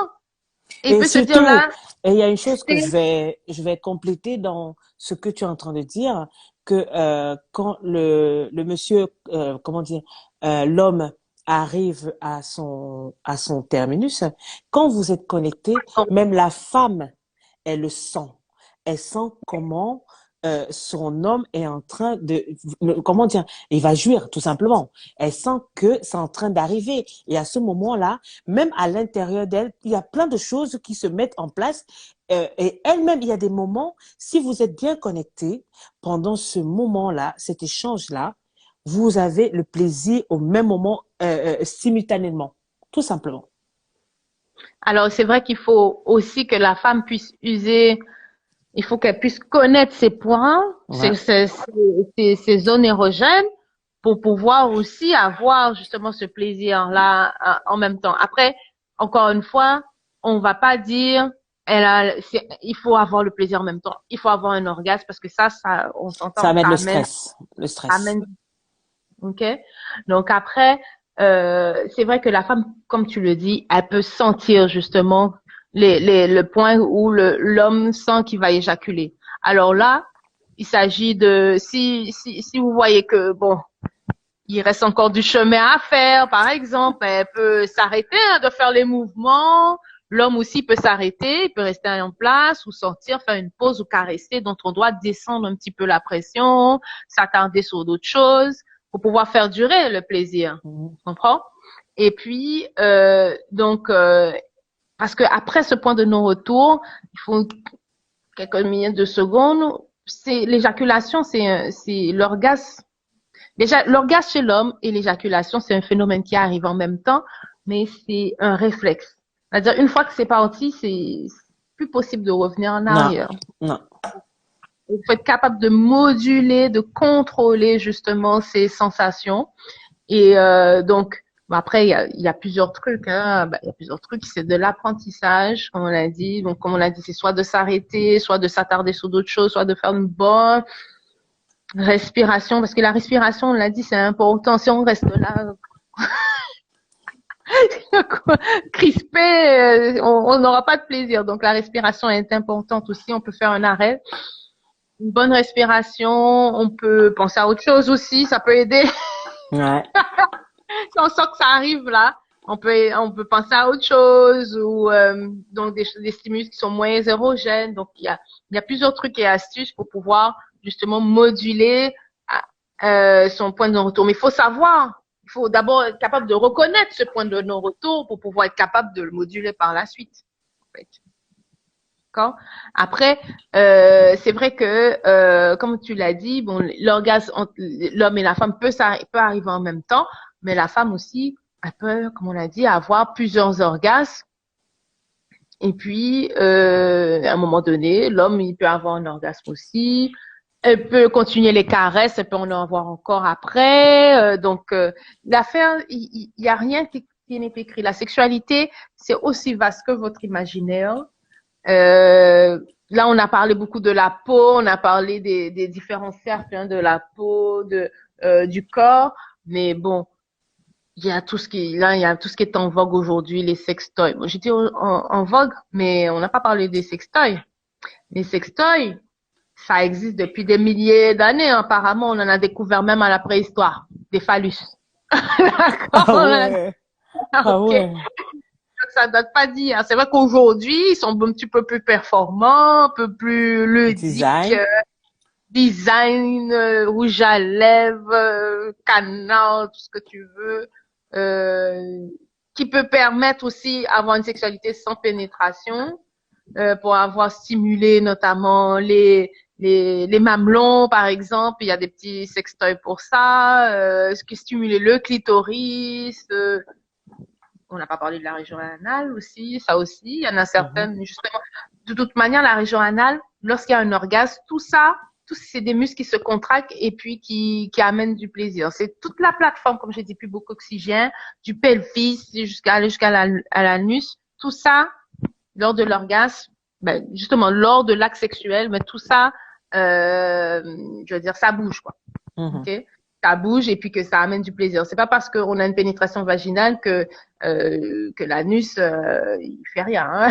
Et il peut surtout, se dire là. Et il y a une chose que je vais compléter dans ce que tu es en train de dire, que quand le monsieur, comment dire, l'homme arrive à son terminus, quand vous êtes connecté, même la femme, elle le sent. Elle sent comment son homme est en train de, comment dire, il va jouir tout simplement. Elle sent que c'est en train d'arriver. Et à ce moment-là, même à l'intérieur d'elle, il y a plein de choses qui se mettent en place. Et elle-même, il y a des moments, si vous êtes bien connecté, pendant ce moment-là, cet échange-là, vous avez le plaisir au même moment, simultanément, tout simplement. Alors, c'est vrai qu'il faut aussi que la femme puisse user, il faut qu'elle puisse connaître ses points, ses zones érogènes, pour pouvoir aussi avoir justement ce plaisir-là en même temps. Après, encore une fois, on va pas dire, il faut avoir le plaisir en même temps. Il faut avoir un orgasme parce que ça, on s'entend. Ça amène le stress. OK? Donc après, c'est vrai que la femme, comme tu le dis, elle peut sentir justement le point où l'homme sent qu'il va éjaculer. Alors là, il s'agit de, si vous voyez que, bon, il reste encore du chemin à faire, par exemple, elle peut s'arrêter de faire les mouvements. L'homme aussi peut s'arrêter, il peut rester en place ou sortir, faire une pause ou caresser. Donc, on doit descendre un petit peu la pression, s'attarder sur d'autres choses pour pouvoir faire durer le plaisir. Tu comprends? Et puis, parce que après ce point de non-retour, il faut quelques milliers de secondes. L'éjaculation, c'est l'orgasme. Déjà, l'orgasme chez l'homme et l'éjaculation, c'est un phénomène qui arrive en même temps, mais c'est un réflexe. C'est-à-dire, une fois que c'est parti, c'est plus possible de revenir en arrière. Non. Il faut être capable de moduler, de contrôler justement ces sensations. Et donc, après, il y a plusieurs trucs. Hein. Il y a plusieurs trucs. C'est de l'apprentissage, comme on l'a dit. Donc, comme on l'a dit, c'est soit de s'arrêter, soit de s'attarder sur d'autres choses, soit de faire une bonne respiration. Parce que la respiration, on l'a dit, c'est important. Si on reste là crispé, on n'aura pas de plaisir. Donc, la respiration est importante aussi. On peut faire un arrêt. Une bonne respiration. On peut penser à autre chose aussi. Ça peut aider. Ouais. Si on sent que ça arrive là, on peut penser à autre chose ou donc des stimulus qui sont moins érogènes. Donc il y a plusieurs trucs et astuces pour pouvoir justement moduler son point de non-retour. Mais il faut savoir, il faut d'abord être capable de reconnaître ce point de non-retour pour pouvoir être capable de le moduler par la suite. En fait. D'accord. Après, c'est vrai que comme tu l'as dit, bon, l'orgasme entre l'homme et la femme peut arriver en même temps. mais la femme aussi, elle peut, comme on a dit, avoir plusieurs orgasmes. Et puis, à un moment donné, l'homme, il peut avoir un orgasme aussi. Elle peut continuer les caresses, elle peut en avoir encore après. L'affaire, il y a rien qui n'est écrit. La sexualité, c'est aussi vaste que votre imaginaire. Là, on a parlé beaucoup de la peau, on a parlé des différents cercles hein, de la peau, du corps. Mais bon, il y a tout ce qui, là, il y a tout ce qui est en vogue aujourd'hui, les sextoys. Moi, j'étais en vogue, mais on n'a pas parlé des sextoys. Les sextoys, ça existe depuis des milliers d'années. Apparemment, on en a découvert même à la préhistoire, des phallus. Ah D'accord? ouais, ah Ok. ouais. Ça date pas d'hier. C'est vrai qu'aujourd'hui, ils sont un petit peu plus performants, un peu plus ludiques, Design. design, rouge à lèvres, canard, tout ce que tu veux, euh, qui peut permettre aussi avoir une sexualité sans pénétration, pour avoir stimulé notamment les mamelons, par exemple. Il y a des petits sextoys pour ça, ce qui stimule le clitoris, on n'a pas parlé de la région anale aussi, ça aussi. Il y en a Mhm, certaines, justement. De toute manière, la région anale, lorsqu'il y a un orgasme, tout ça, c'est des muscles qui se contractent et puis qui amènent du plaisir. C'est toute la plateforme, comme j'ai dit, plus beaucoup oxygène, du pelvis jusqu'à l'anus. Tout ça, lors de l'orgasme, ben, justement, lors de l'acte sexuel, mais tout ça, je veux dire, ça bouge, quoi. mhm. Ok, ça bouge et puis que ça amène du plaisir. C'est pas parce qu'on a une pénétration vaginale que l'anus il fait rien. Hein.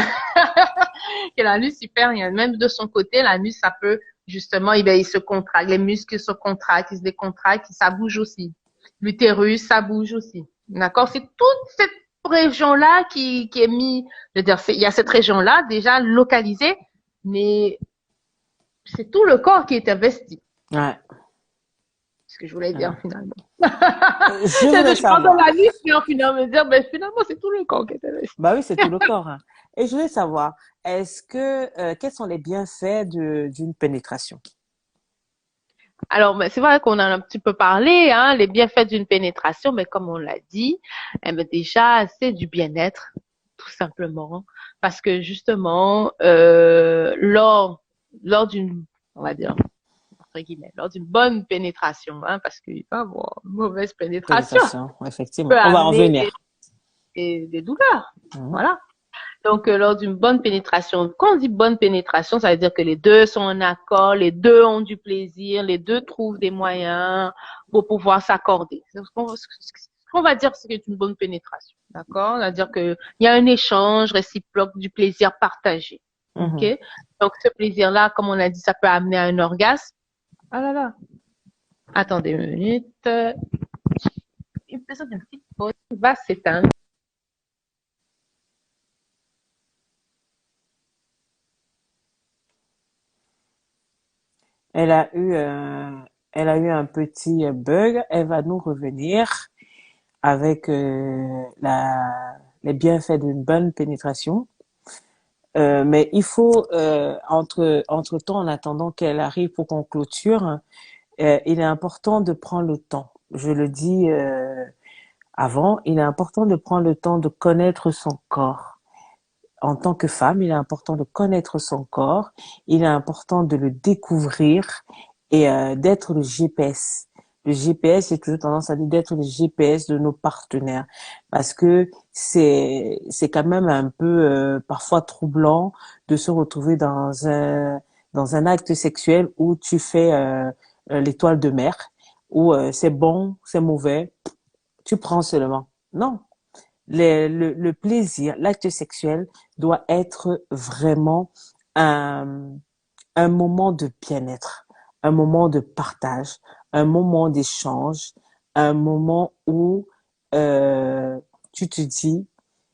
Que l'anus il fait rien. Même de son côté, l'anus ça peut justement, il se contracte, les muscles se contractent, ils se décontractent, ça bouge aussi. L'utérus ça bouge aussi. D'accord, c'est toute cette région-là qui est mis. Je veux dire, il y a cette région-là déjà localisée, mais c'est tout le corps qui est investi. Ouais, Ce que je voulais dire ouais. finalement. Je voulais Je parle de savoir. la nuit, mais en finalement me dire, ben finalement, c'est tout le corps qui est investi. Bah oui, c'est tout le corps, hein. Et je voulais savoir, quels sont les bienfaits d'une pénétration? Alors, ben, c'est vrai qu'on en a un petit peu parlé, hein, les bienfaits d'une pénétration, mais comme on l'a dit, eh ben, déjà, c'est du bien-être, tout simplement, parce que justement, lors d'une, on va dire, entre guillemets, lors d'une bonne pénétration, hein, parce qu'il peut y avoir une mauvaise pénétration, Pénétration, peut effectivement. On va en amener venir. des douleurs. Mhm. Voilà. Donc, lors d'une bonne pénétration, quand on dit bonne pénétration, ça veut dire que les deux sont en accord, les deux ont du plaisir, les deux trouvent des moyens pour pouvoir s'accorder. Ce qu'on va dire, c'est une bonne pénétration. D'accord? C'est-à-dire qu'il y a un échange réciproque du plaisir partagé. OK? Mhm. Donc, ce plaisir-là, comme on a dit, ça peut amener à un orgasme. Ah là là. Attendez une minute. Une petite pause va s'éteindre. Elle a eu, elle a eu un petit bug. Elle va nous revenir avec les bienfaits d'une bonne pénétration. Mais il faut, entre-temps, en attendant qu'elle arrive pour qu'on clôture, il est important de prendre le temps. Je le dis avant, il est important de prendre le temps de connaître son corps. En tant que femme, il est important de connaître son corps, il est important de le découvrir et d'être le GPS. Le GPS, j'ai toujours tendance à dire d'être le GPS de nos partenaires parce que c'est quand même un peu parfois troublant de se retrouver dans un acte sexuel où tu fais l'étoile de mer, où c'est bon, c'est mauvais, tu prends seulement. Non, le plaisir, l'acte sexuel doit être vraiment un, un moment de bien-être, un moment de partage, un moment d'échange, un moment où euh, tu te dis,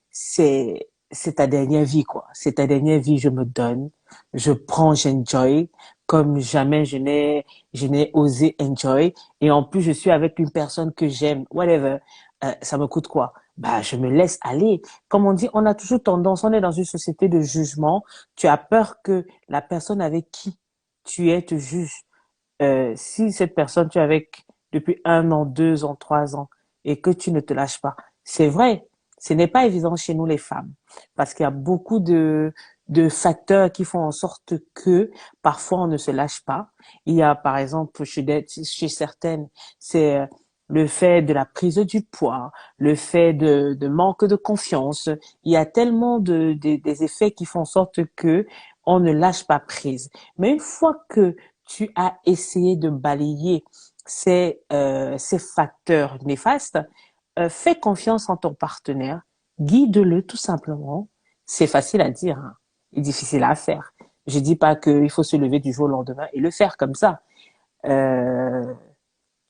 c'est ta dernière vie, quoi. C'est ta dernière vie, je me donne, je prends, j'enjoy, comme jamais je n'ai osé enjoy. Et en plus, je suis avec une personne que j'aime, whatever. Ça me coûte quoi? Bah, je me laisse aller. Comme on dit, on a toujours tendance, on est dans une société de jugement. Tu as peur que la personne avec qui tu es te juge. Si cette personne, tu es avec depuis 1 an, 2 ans, 3 ans, et que tu ne te lâches pas. C'est vrai, ce n'est pas évident chez nous les femmes, parce qu'il y a beaucoup de facteurs qui font en sorte que parfois on ne se lâche pas. Il y a par exemple chez certaines, c'est le fait de la prise du poids, le fait de manque de confiance. Il y a tellement des effets qui font en sorte que on ne lâche pas prise. Mais une fois que tu as essayé de balayer ces facteurs néfastes, fais confiance en ton partenaire, guide-le tout simplement. C'est facile à dire, hein, et difficile à faire. Je dis pas qu'il faut se lever du jour au lendemain et le faire comme ça. Euh,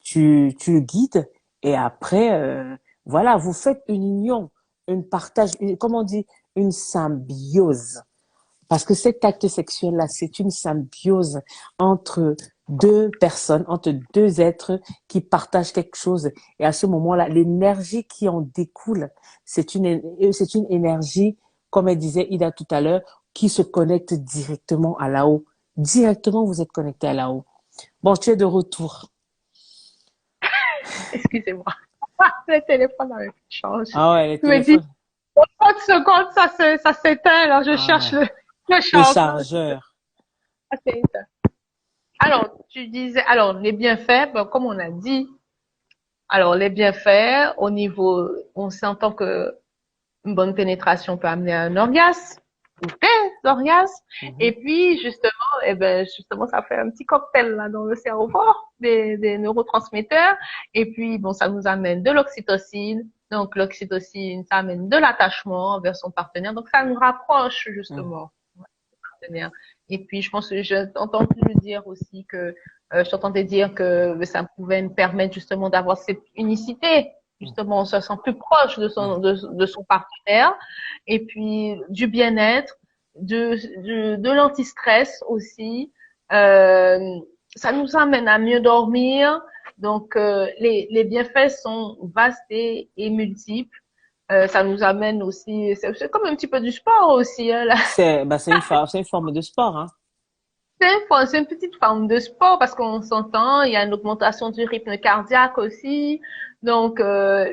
tu le guides et après, voilà, vous faites une union, une partage, comment on dit, une symbiose. Parce que cet acte sexuel-là, c'est une symbiose entre deux personnes, entre deux êtres qui partagent quelque chose. Et à ce moment-là, l'énergie qui en découle, c'est une énergie, comme elle disait Ida tout à l'heure, qui se connecte directement à là-haut. Directement, vous êtes connecté à là-haut. Bon, tu es de retour. Excusez-moi. Le téléphone avait fait change. Ah ouais, le Je me dis, téléphone. en 30 secondes, ça s'éteint, alors je Ah cherche ouais. le Le chargeur. chargeur. Ça s'éteint. Alors, tu disais, alors, les bienfaits, ben, comme on a dit, alors, les bienfaits, au niveau, on s'entend que une bonne pénétration peut amener à un orgasme, ou des orgasmes. Et Mhm. puis, justement, justement, ça fait un petit cocktail, là, dans le cerveau, des neurotransmetteurs. Et puis, bon, ça nous amène de l'oxytocine. Donc, l'oxytocine, ça amène de l'attachement vers son partenaire. Donc, ça nous rapproche, Mhm. justement, partenaire. Et puis, je pense que j'ai entendu dire aussi que, je t'entendais dire que ça pouvait nous permettre justement d'avoir cette unicité. Justement, on se sent plus proche Mhm. de son partenaire. Et puis, du bien-être, de l'anti-stress aussi. Euh, ça nous amène à mieux dormir. Donc, les bienfaits sont vastes et multiples. Ça nous amène aussi, c'est comme un petit peu du sport aussi, hein, là. C'est une forme de sport, hein. C'est une petite forme de sport parce qu'on s'entend, il y a une augmentation du rythme cardiaque aussi, donc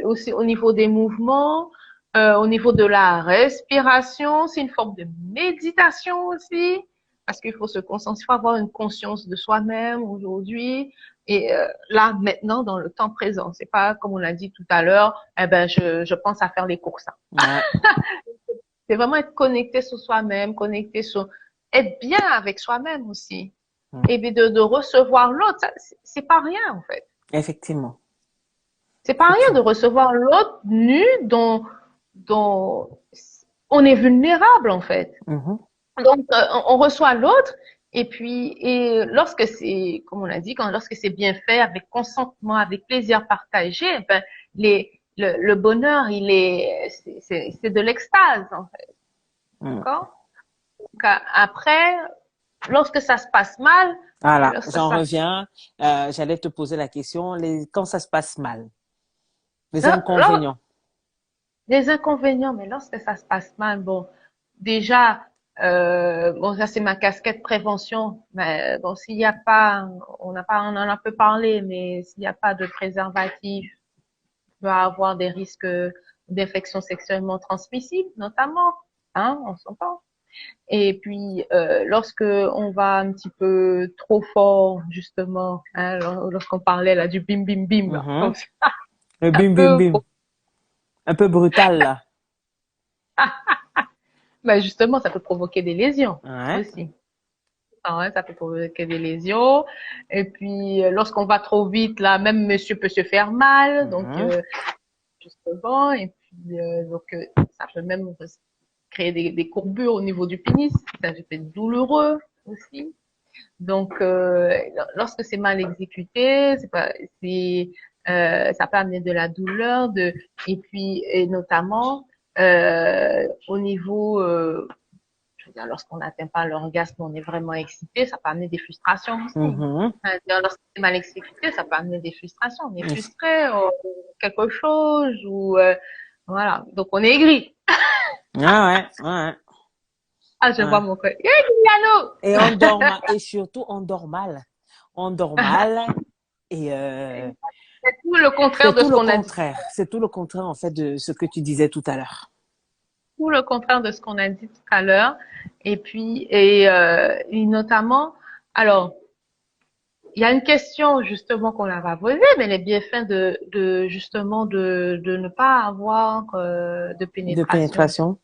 aussi au niveau des mouvements, au niveau de la respiration, c'est une forme de méditation aussi parce qu'il faut se concentrer, il faut avoir une conscience de soi-même aujourd'hui et là maintenant dans le temps présent. C'est pas comme on l'a dit tout à l'heure, je pense à faire les courses. Ouais. C'est vraiment être connecté sur soi-même, connecté sur être bien avec soi-même aussi. Mhm. Et puis de recevoir l'autre, c'est pas rien en fait. Effectivement. C'est pas rien de Effectivement. recevoir l'autre nu dont on est vulnérable en fait. Mhm. Donc on reçoit l'autre et lorsque c'est comme on l'a dit lorsque c'est bien fait avec consentement, avec plaisir partagé, ben le bonheur il est c'est de l'extase en fait. Mhm. D'accord? Donc, après, lorsque ça se passe mal, Voilà, lorsque j'en ça, reviens. J'allais te poser la question, quand ça se passe mal, les là, inconvénients. les inconvénients, mais lorsque ça se passe mal, bon, déjà, bon, ça c'est ma casquette prévention, mais bon, s'il n'y a pas, on en a peu parlé, mais s'il n'y a pas de préservatif, il va avoir des risques d'infections sexuellement transmissibles, notamment, hein, on s'entend. Et puis, lorsque on va un petit peu trop fort, justement, hein, lorsqu'on parlait là du bim bim bim, là, Mhm. comme ça, Le ça bim bim peut, bim. Un peu brutal, là. ben justement, ça peut provoquer des lésions Ouais. aussi. Ah ouais, ça peut provoquer des lésions. Et puis, lorsqu'on va trop vite, là, même monsieur peut se faire mal. Donc, Mhm. justement, et puis, ça peut même créer des courbures au niveau du pénis. Ça peut être douloureux aussi. Donc, lorsque c'est mal exécuté, c'est pas, ça peut amener de la douleur, et puis, et notamment au niveau, je veux dire, lorsqu'on n'atteint pas l'orgasme, on est vraiment excité, ça peut amener des frustrations aussi. Mhm. Lorsque c'est mal exécuté, ça peut amener des frustrations. On est frustré, quelque chose, ou voilà. Donc, on est aigri. Ah ouais, ouais. Ah, je vois Ah. mon cœur. Piano! Et surtout, on dort mal. On dort mal. Et Ou le contraire C'est de tout ce le qu'on a dit. contraire. C'est tout le contraire, en fait, de ce que tu disais tout à l'heure. Ou le contraire de ce qu'on a dit tout à l'heure. Et puis, et notamment, alors, il y a une question justement qu'on a pas posée, mais les bienfaits de justement de ne pas avoir de De pénétration. pénétration.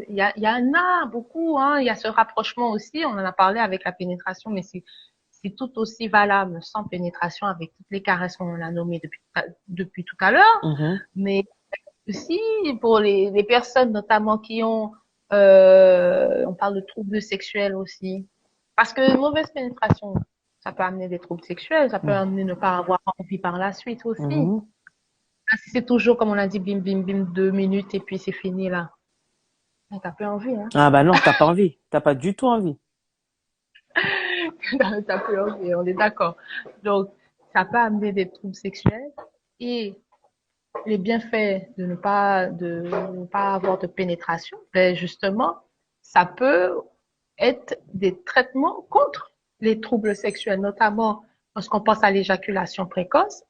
Il y en a beaucoup, hein. Il y a ce rapprochement aussi. On en a parlé avec la pénétration, mais c'est tout aussi valable sans pénétration avec toutes les caresses qu'on a nommées depuis tout à l'heure. Mhm. Mais aussi pour les personnes notamment qui ont, on parle de troubles sexuels aussi. Parce que une mauvaise pénétration, ça peut amener des troubles sexuels, ça peut Mhm. amener ne pas avoir envie par la suite aussi. Mhm. Si c'est toujours, comme on a dit, bim, bim, bim, 2 minutes et puis c'est fini là. T'as plus envie, hein. Ah bah non, t'as pas envie. T'as pas du tout envie. T'as plus envie, on est d'accord. Donc, ça peut amener des troubles sexuels et les bienfaits de ne pas avoir de pénétration, ben justement, ça peut être des traitements contre les troubles sexuels, notamment lorsqu'on pense à l'éjaculation précoce.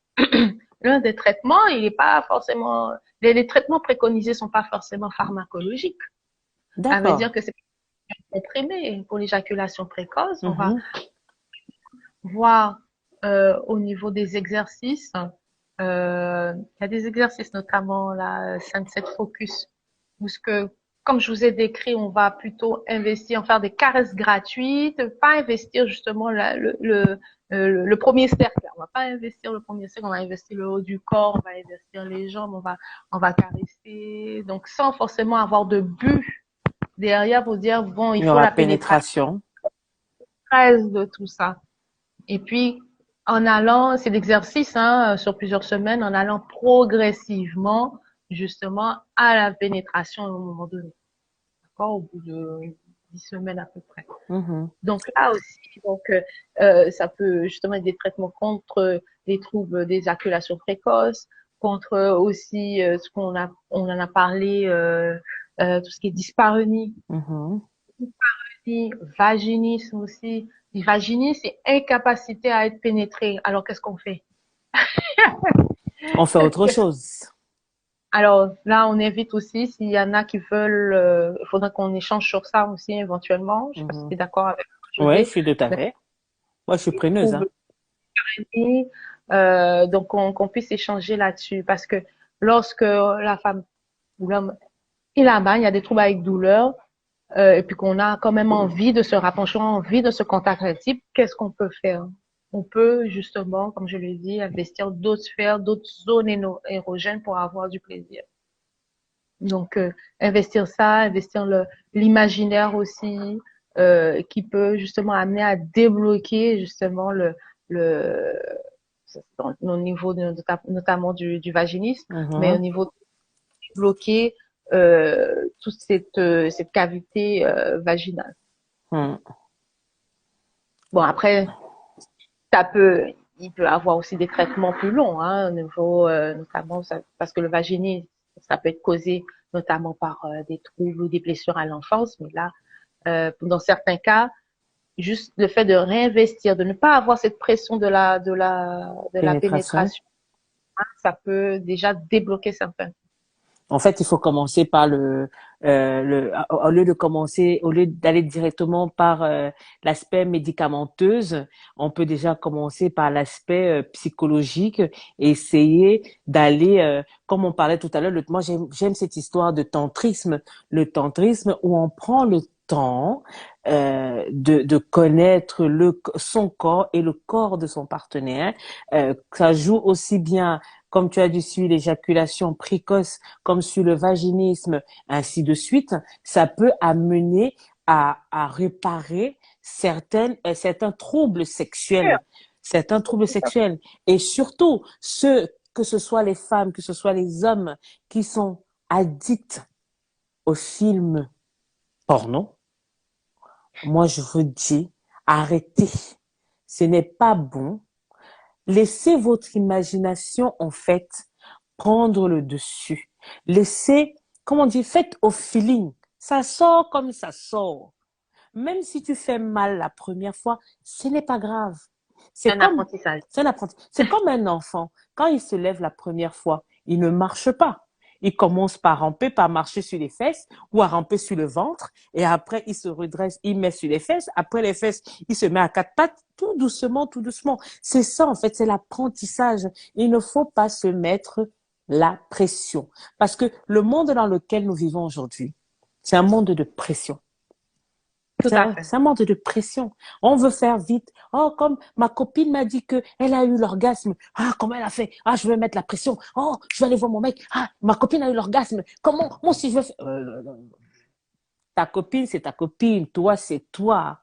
L'un des traitements, il n'est pas forcément, les traitements préconisés sont pas forcément pharmacologiques. Ça veut D'accord. dire que c'est comprimé pour l'éjaculation précoce. On va Mhm. voir au niveau des exercices. Il y a des exercices, notamment la Sunset Focus, où ce que, comme je vous ai décrit, on va plutôt investir en faire des caresses gratuites, pas investir justement le premier cercle. On va pas investir le premier cercle, on va investir le haut du corps, on va investir les jambes, on va caresser. Donc, sans forcément avoir de but derrière pour dire, bon, il Il y faut aura la pénétration pénétration. de tout ça. Et puis, en allant, c'est l'exercice hein, sur plusieurs semaines, en allant progressivement justement à la pénétration à un moment donné, d'accord, au bout de 10 semaines à peu près. Mhm. Donc là aussi, donc ça peut justement être des traitements contre les troubles d'éjaculation précoce, contre aussi ce on en a parlé, tout ce qui est dyspareunie, Mhm. vaginisme aussi. Le vaginisme, c'est incapacité à être pénétré. Alors, qu'est-ce qu'on fait? On fait autre chose. Alors, là, on invite aussi, s'il y en a qui veulent, il faudra qu'on échange sur ça aussi éventuellement. Je sais pas si tu Mhm. es d'accord avec ce que je Ouais, je dis. suis tout à Mais fait. Moi, je suis preneuse, hein. trouble donc qu'on puisse échanger là-dessus. Parce que lorsque la femme ou l'homme est là-bas, il y a des troubles avec douleur, et puis qu'on a quand même envie de se rapprocher, envie de ce contact intime, qu'est-ce qu'on peut faire? On peut justement, comme je l'ai dit, investir d'autres sphères, d'autres zones érogènes pour avoir du plaisir. Donc, investir ça, investir l'imaginaire aussi, qui peut justement amener à débloquer justement le au niveau notamment du vaginisme, mais au Mhm. niveau bloquer toute cette cavité vaginale. Mhm. Bon, après, ça peut, il peut avoir aussi des traitements plus longs, hein, au niveau, notamment, parce que le vaginisme, ça peut être causé notamment par des troubles ou des blessures à l'enfance, mais là, dans certains cas, juste le fait de réinvestir, de ne pas avoir cette pression de la Pénétration. pénétration, hein, ça peut déjà débloquer certains. En fait, il faut commencer par au lieu de commencer, au lieu d'aller directement par l'aspect médicamenteuse, on peut déjà commencer par l'aspect psychologique et essayer d'aller, comme on parlait tout à l'heure, moi j'aime cette histoire de tantrisme, le tantrisme où on prend le temps de connaître son corps et le corps de son partenaire. Ça joue aussi bien, comme tu as dit, sur l'éjaculation précoce comme sur le vaginisme, ainsi de suite, ça peut amener à réparer certains troubles sexuels. Certains troubles sexuels. Et surtout, que ce soit les femmes, que ce soit les hommes qui sont addicts aux films porno, moi je vous dis, arrêtez. Ce n'est pas bon. Laissez votre imagination, en fait, prendre le dessus. Laissez, comme on dit, faites au feeling. Ça sort comme ça sort. Même si tu fais mal la première fois, ce n'est pas grave. C'est C'est un comme, apprentissage. c'est un apprentissage. C'est comme un enfant. Quand il se lève la première fois, il ne marche pas. Il commence par ramper, par marcher sur les fesses ou à ramper sur le ventre. Et après, il se redresse, il met sur les fesses. Après les fesses, il se met à quatre pattes, tout doucement, tout doucement. C'est ça, en fait, c'est l'apprentissage. Il ne faut pas se mettre la pression. Parce que le monde dans lequel nous vivons aujourd'hui, c'est un monde de pression. Tout à fait. C'est un monde de pression. On veut faire vite. Oh, comme ma copine m'a dit que elle a eu l'orgasme. Ah, comment elle a fait? Ah, je vais mettre la pression. Oh, je vais aller voir mon mec. Ah, ma copine a eu l'orgasme. Comment? Moi aussi, je vais faire. Ta copine, c'est ta copine. Toi, c'est toi.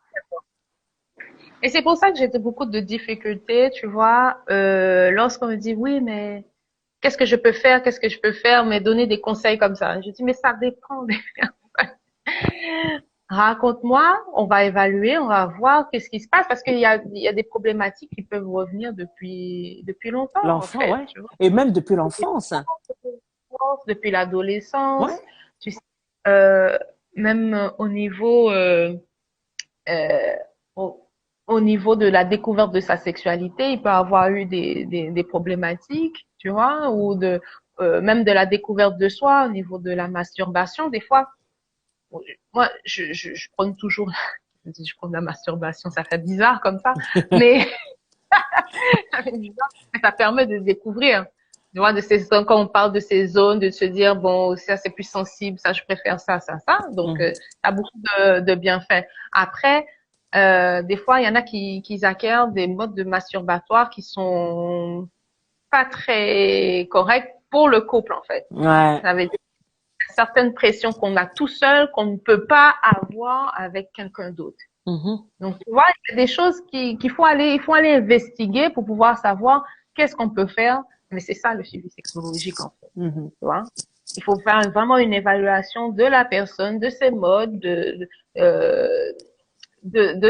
Et c'est pour ça que j'ai beaucoup de difficultés, tu vois, lorsqu'on me dit oui, mais qu'est-ce que je peux faire, qu'est-ce que je peux faire, mais donner des conseils comme ça. Je dis mais ça dépend. Raconte-moi, on va évaluer, on va voir qu'est-ce qui se passe parce qu'il y a des problématiques qui peuvent revenir depuis longtemps en L'enfant, fait, ouais. tu vois, Et même depuis l'enfance. depuis l'adolescence, Ouais. tu sais, euh, même euh, au, au niveau de la découverte de sa sexualité, il peut avoir eu des problématiques, tu vois, ou même de la découverte de soi au niveau de la masturbation. Des fois, moi, je prône toujours, je prône la masturbation, ça fait bizarre comme ça, mais ça fait bizarre, mais ça permet de découvrir. Tu vois, de ces zones, quand on parle de ces zones, de se dire, bon, ça c'est plus sensible, ça je préfère ça, ça, ça. Donc, Mhm. ça a beaucoup de bienfaits. Après, des fois, il y en a qui acquièrent des modes de masturbatoire qui sont pas très corrects pour le couple, en fait. Ouais. Ça veut dire certaines pressions qu'on a tout seul, qu'on ne peut pas avoir avec quelqu'un d'autre. Mhm. Donc, tu vois, il y a des choses il faut aller investiguer pour pouvoir savoir qu'est-ce qu'on peut faire. Mais c'est ça le suivi sexologique, en fait. Mhm. Tu vois? Il faut faire vraiment une évaluation de la personne, de ses modes, de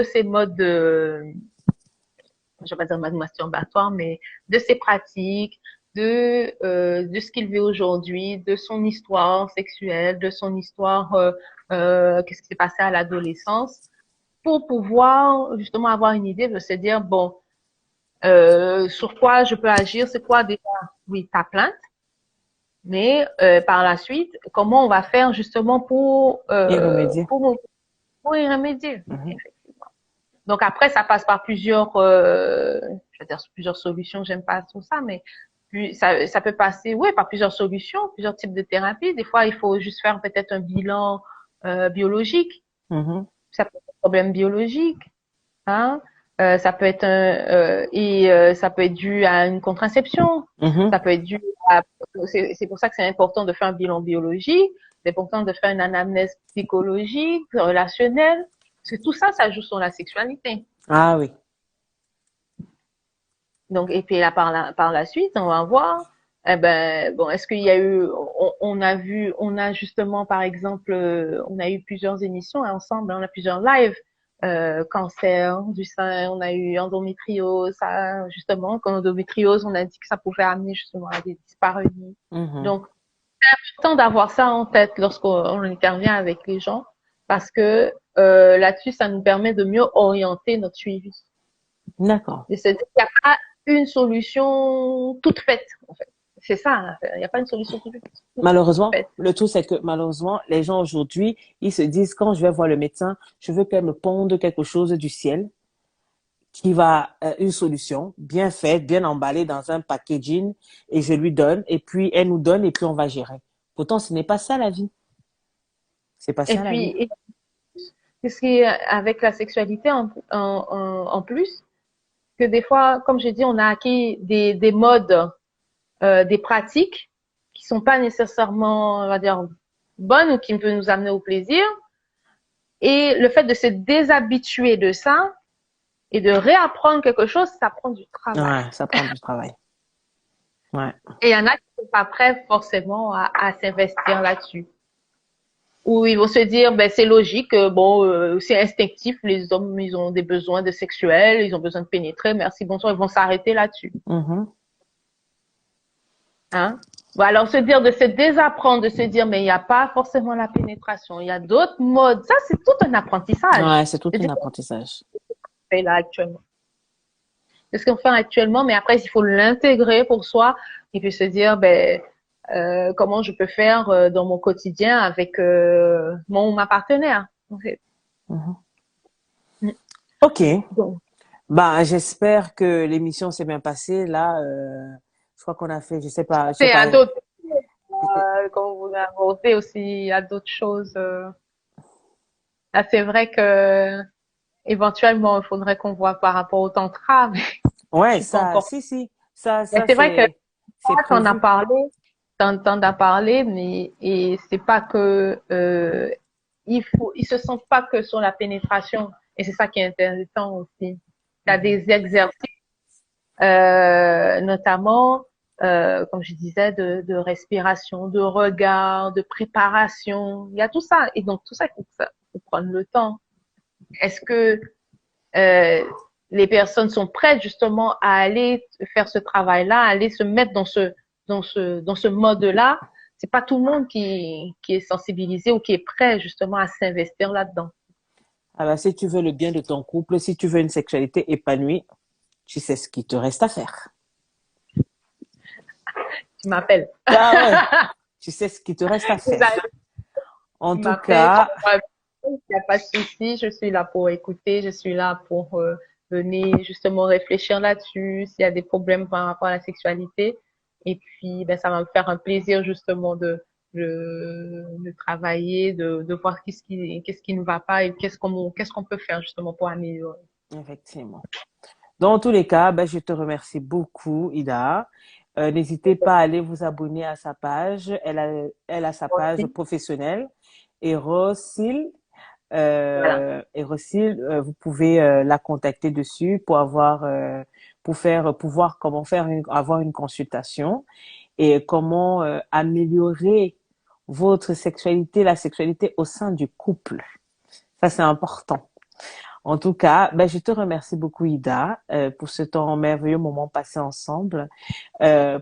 ses modes je vais pas dire mode masturbatoire, mais de ses pratiques, de ce qu'il vit aujourd'hui, de son histoire sexuelle, de son histoire, qu'est-ce qui s'est passé à l'adolescence, pour pouvoir justement avoir une idée de se dire, bon, sur quoi je peux agir, c'est quoi déjà, oui, ta plainte, mais par la suite, comment on va faire justement Et remédier. pour y remédier. Mhm. Donc après, ça passe par je veux dire plusieurs solutions. J'aime pas tout ça, mais puis ça peut passer, oui, par plusieurs solutions, plusieurs types de thérapies. Des fois, il faut juste faire peut-être un bilan biologique. Mhm. Ça peut être un problème biologique, hein. Ça peut être ça peut être dû à une contraception. Mhm. Ça peut être dû à, c'est pour ça que c'est important de faire un bilan biologique. C'est important de faire une anamnèse psychologique, relationnelle. Parce que tout ça, ça joue sur la sexualité. Ah oui. Donc, et puis là, par la suite, on va voir, eh ben, bon, est-ce qu'il y a eu, on a justement, par exemple, on a eu plusieurs émissions ensemble, on a plusieurs lives, cancer du sein, on a eu endométriose, ça, justement, quand endométriose, on a dit que ça pouvait amener justement à des dyspareunies. Mhm. Donc, c'est important d'avoir ça en tête lorsqu'on intervient avec les gens, parce que là-dessus, ça nous permet de mieux orienter notre suivi. D'accord. Et c'est-à-dire qu'il n'y a pas une solution toute faite, en fait. C'est ça, hein. Il n'y a pas une solution toute Malheureusement, faite. le tout, c'est que malheureusement, les gens aujourd'hui, ils se disent, quand je vais voir le médecin, je veux qu'elle me ponde quelque chose du ciel qui va, une solution bien faite, bien emballée dans un packaging et je lui donne et puis elle nous donne et puis on va gérer. Pourtant, ce n'est pas ça la vie. C'est pas Et ça la vie. puis, ce qui est avec la sexualité en plus, que des fois, comme j'ai dit, on a acquis des modes, des pratiques qui sont pas nécessairement, on va dire, bonnes ou qui peuvent nous amener au plaisir. Et le fait de se déshabituer de ça et de réapprendre quelque chose, ça prend du travail. Ouais, ça prend du travail. Ouais. Et il y en a qui sont pas prêts forcément à s'investir là-dessus. Ou ils vont se dire, ben c'est logique, bon, c'est instinctif, les hommes, ils ont des besoins de sexuels, ils ont besoin de pénétrer, merci, bonsoir, ils vont s'arrêter là-dessus. Mhm. Hein? Bon, alors de se désapprendre, de se dire, mais il n'y a pas forcément la pénétration, il y a d'autres modes. Ça, c'est tout un apprentissage. Ouais, c'est tout C'est un ce qu'on apprentissage. fait là actuellement. de ce qu'on fait actuellement, mais après, il faut l'intégrer pour soi et puis se dire, comment je peux faire dans mon quotidien avec ma partenaire. En fait. Mhm. Mm. Ok. Donc, Bah, j'espère que l'émission s'est bien passée. Là, je crois qu'on a fait, je sais c'est à pas. d'autres, comme vous l'avez abordé aussi, il y a d'autres choses. Là, c'est vrai que éventuellement, il faudrait qu'on voit par rapport au tantra, mais je Ouais, suis pas ça, encore. si, Mais ça, c'est vrai que c'est t'en as prévu. parlé, t'en as parlé, mais et c'est pas que ils se sentent pas que sur la pénétration, et c'est ça qui est intéressant aussi. Il y a Mhm. des exercices, notamment, comme je disais, de respiration, de regard, de préparation. Il y a tout ça, et donc tout ça, il faut prendre le temps. Est-ce que euh, les personnes sont prêtes justement à aller faire ce travail-là, à aller se mettre dans ce mode-là? C'est pas tout le monde qui est sensibilisé ou qui est prêt justement à s'investir là-dedans. Alors, si tu veux le bien de ton couple, si tu veux une sexualité épanouie, tu sais ce qu'il te reste à faire. Tu m'appelles. Ah ouais, tu sais ce qu'il te reste à Vous faire. allez, En tu tout m'appelles, cas, il n'y a pas de souci, je suis là pour écouter, je suis là pour venir justement réfléchir là-dessus, s'il y a des problèmes par rapport à la sexualité. Et puis, ça va me faire un plaisir justement de travailler, de voir qu'est-ce qui ne va pas et qu'est-ce qu'on peut faire justement pour améliorer. effectivement. Dans tous les cas, ben, je te remercie beaucoup, Ida. N'hésitez pas à aller vous abonner à sa page. Elle a sa page Aussi. professionnelle. Erosil, Voilà. vous pouvez la contacter dessus pour pour voir comment avoir une consultation et comment améliorer votre sexualité, la sexualité au sein du couple. Ça, c'est important. En tout cas, ben, je te remercie beaucoup, Ida, pour ce temps merveilleux moment passé ensemble.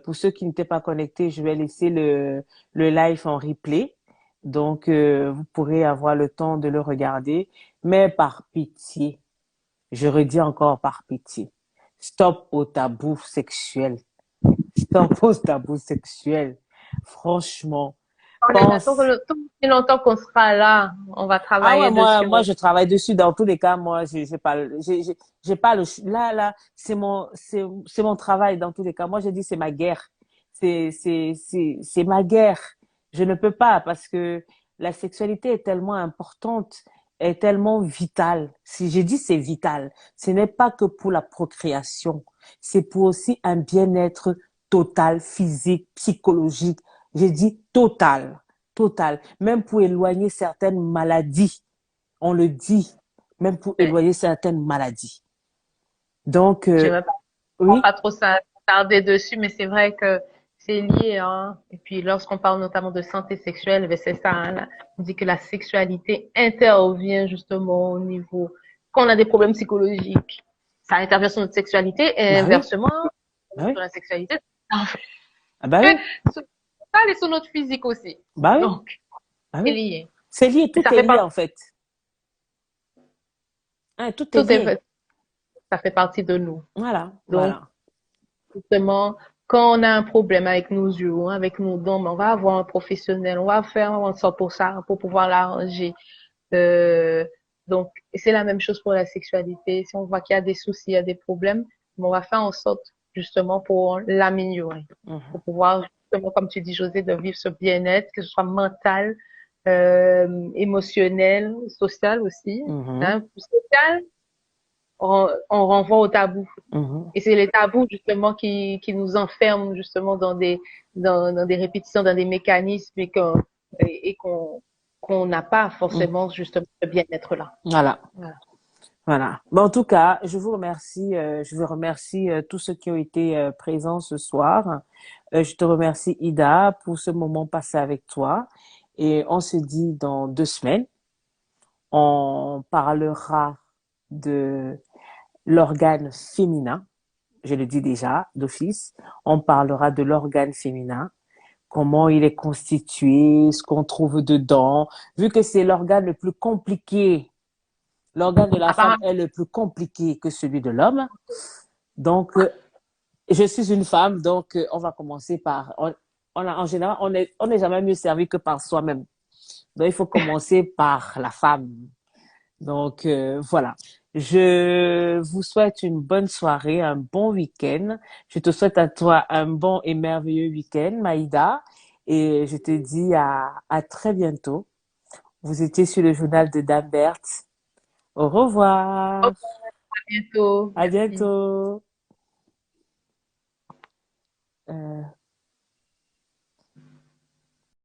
Pour ceux qui n'étaient pas connectés, je vais laisser le live en replay. Donc, vous pourrez avoir le temps de le regarder. Mais par pitié, je redis encore par pitié, stop au tabou sexuel. Stop au tabou sexuel. Franchement, pense. Tant aussi longtemps qu'on sera là, on va Ah ouais, travailler dessus. moi, je travaille dessus dans tous les cas. Moi, j'ai pas là, c'est mon travail dans tous les cas. Moi, je dis c'est ma guerre. C'est ma guerre. Je ne peux pas parce que la sexualité est tellement importante, est tellement vitale. Si j'ai dit c'est vital, ce n'est pas que pour la procréation. C'est pour aussi un bien-être total, physique, psychologique. J'ai dit total. Total. Même pour éloigner certaines maladies. On le dit. Même pour Mais éloigner certaines maladies. Donc, je vais oui. pas trop s'attarder dessus, mais c'est vrai que c'est lié, hein. Et puis, lorsqu'on parle notamment de santé sexuelle, c'est ça, hein, là. On dit que la sexualité intervient justement au niveau, quand on a des problèmes psychologiques, ça intervient sur notre sexualité et Bah oui. inversement, Bah sur oui. la sexualité, ça Ah bah fait oui. sur ça et sur notre physique aussi. Bah oui. Donc, Bah c'est oui. lié. C'est lié. Mais Tout ça est fait lié, partie, en fait. Hein, tout est tout lié. est, ça fait partie de nous. Voilà. Donc, Voilà. justement, quand on a un problème avec nos yeux, ou avec nos dents, on va avoir un professionnel, on va faire en sorte pour ça, pour pouvoir l'arranger. Euh, donc, c'est la même chose pour la sexualité. Si on voit qu'il y a des soucis, il y a des problèmes, on va faire en sorte justement pour l'améliorer, Mhm. pour pouvoir justement, comme tu dis, José, de vivre ce bien-être, que ce soit mental, émotionnel, social aussi. Mhm. Hein. Social, on renvoie au tabou. Mhm. Et c'est les tabous justement qui nous enferment justement dans des répétitions, dans des mécanismes et qu'on n'a pas Mhm. forcément justement ce bien-être là. Voilà. Voilà. Voilà. Bon, en tout cas, je vous remercie tous ceux qui ont été présents ce soir. Je te remercie, Ida, pour ce moment passé avec toi. Et on se dit dans 2 semaines. On parlera de l'organe féminin. Je le dis déjà d'office. On parlera de l'organe féminin, comment il est constitué, ce qu'on trouve dedans. Vu que c'est l'organe le plus compliqué, l'organe de la femme Apparemment, est le plus compliqué que celui de l'homme. Donc, je suis une femme, donc on va commencer par... en général, on n'est jamais mieux servi que par soi-même. Donc, il faut commencer par la femme. Donc, voilà. Je vous souhaite une bonne soirée, un bon week-end. Je te souhaite à toi un bon et merveilleux week-end, Maïda. Et je te dis à très bientôt. Vous étiez sur le journal de Dambert. Au revoir. À bientôt. À Merci. bientôt. Euh,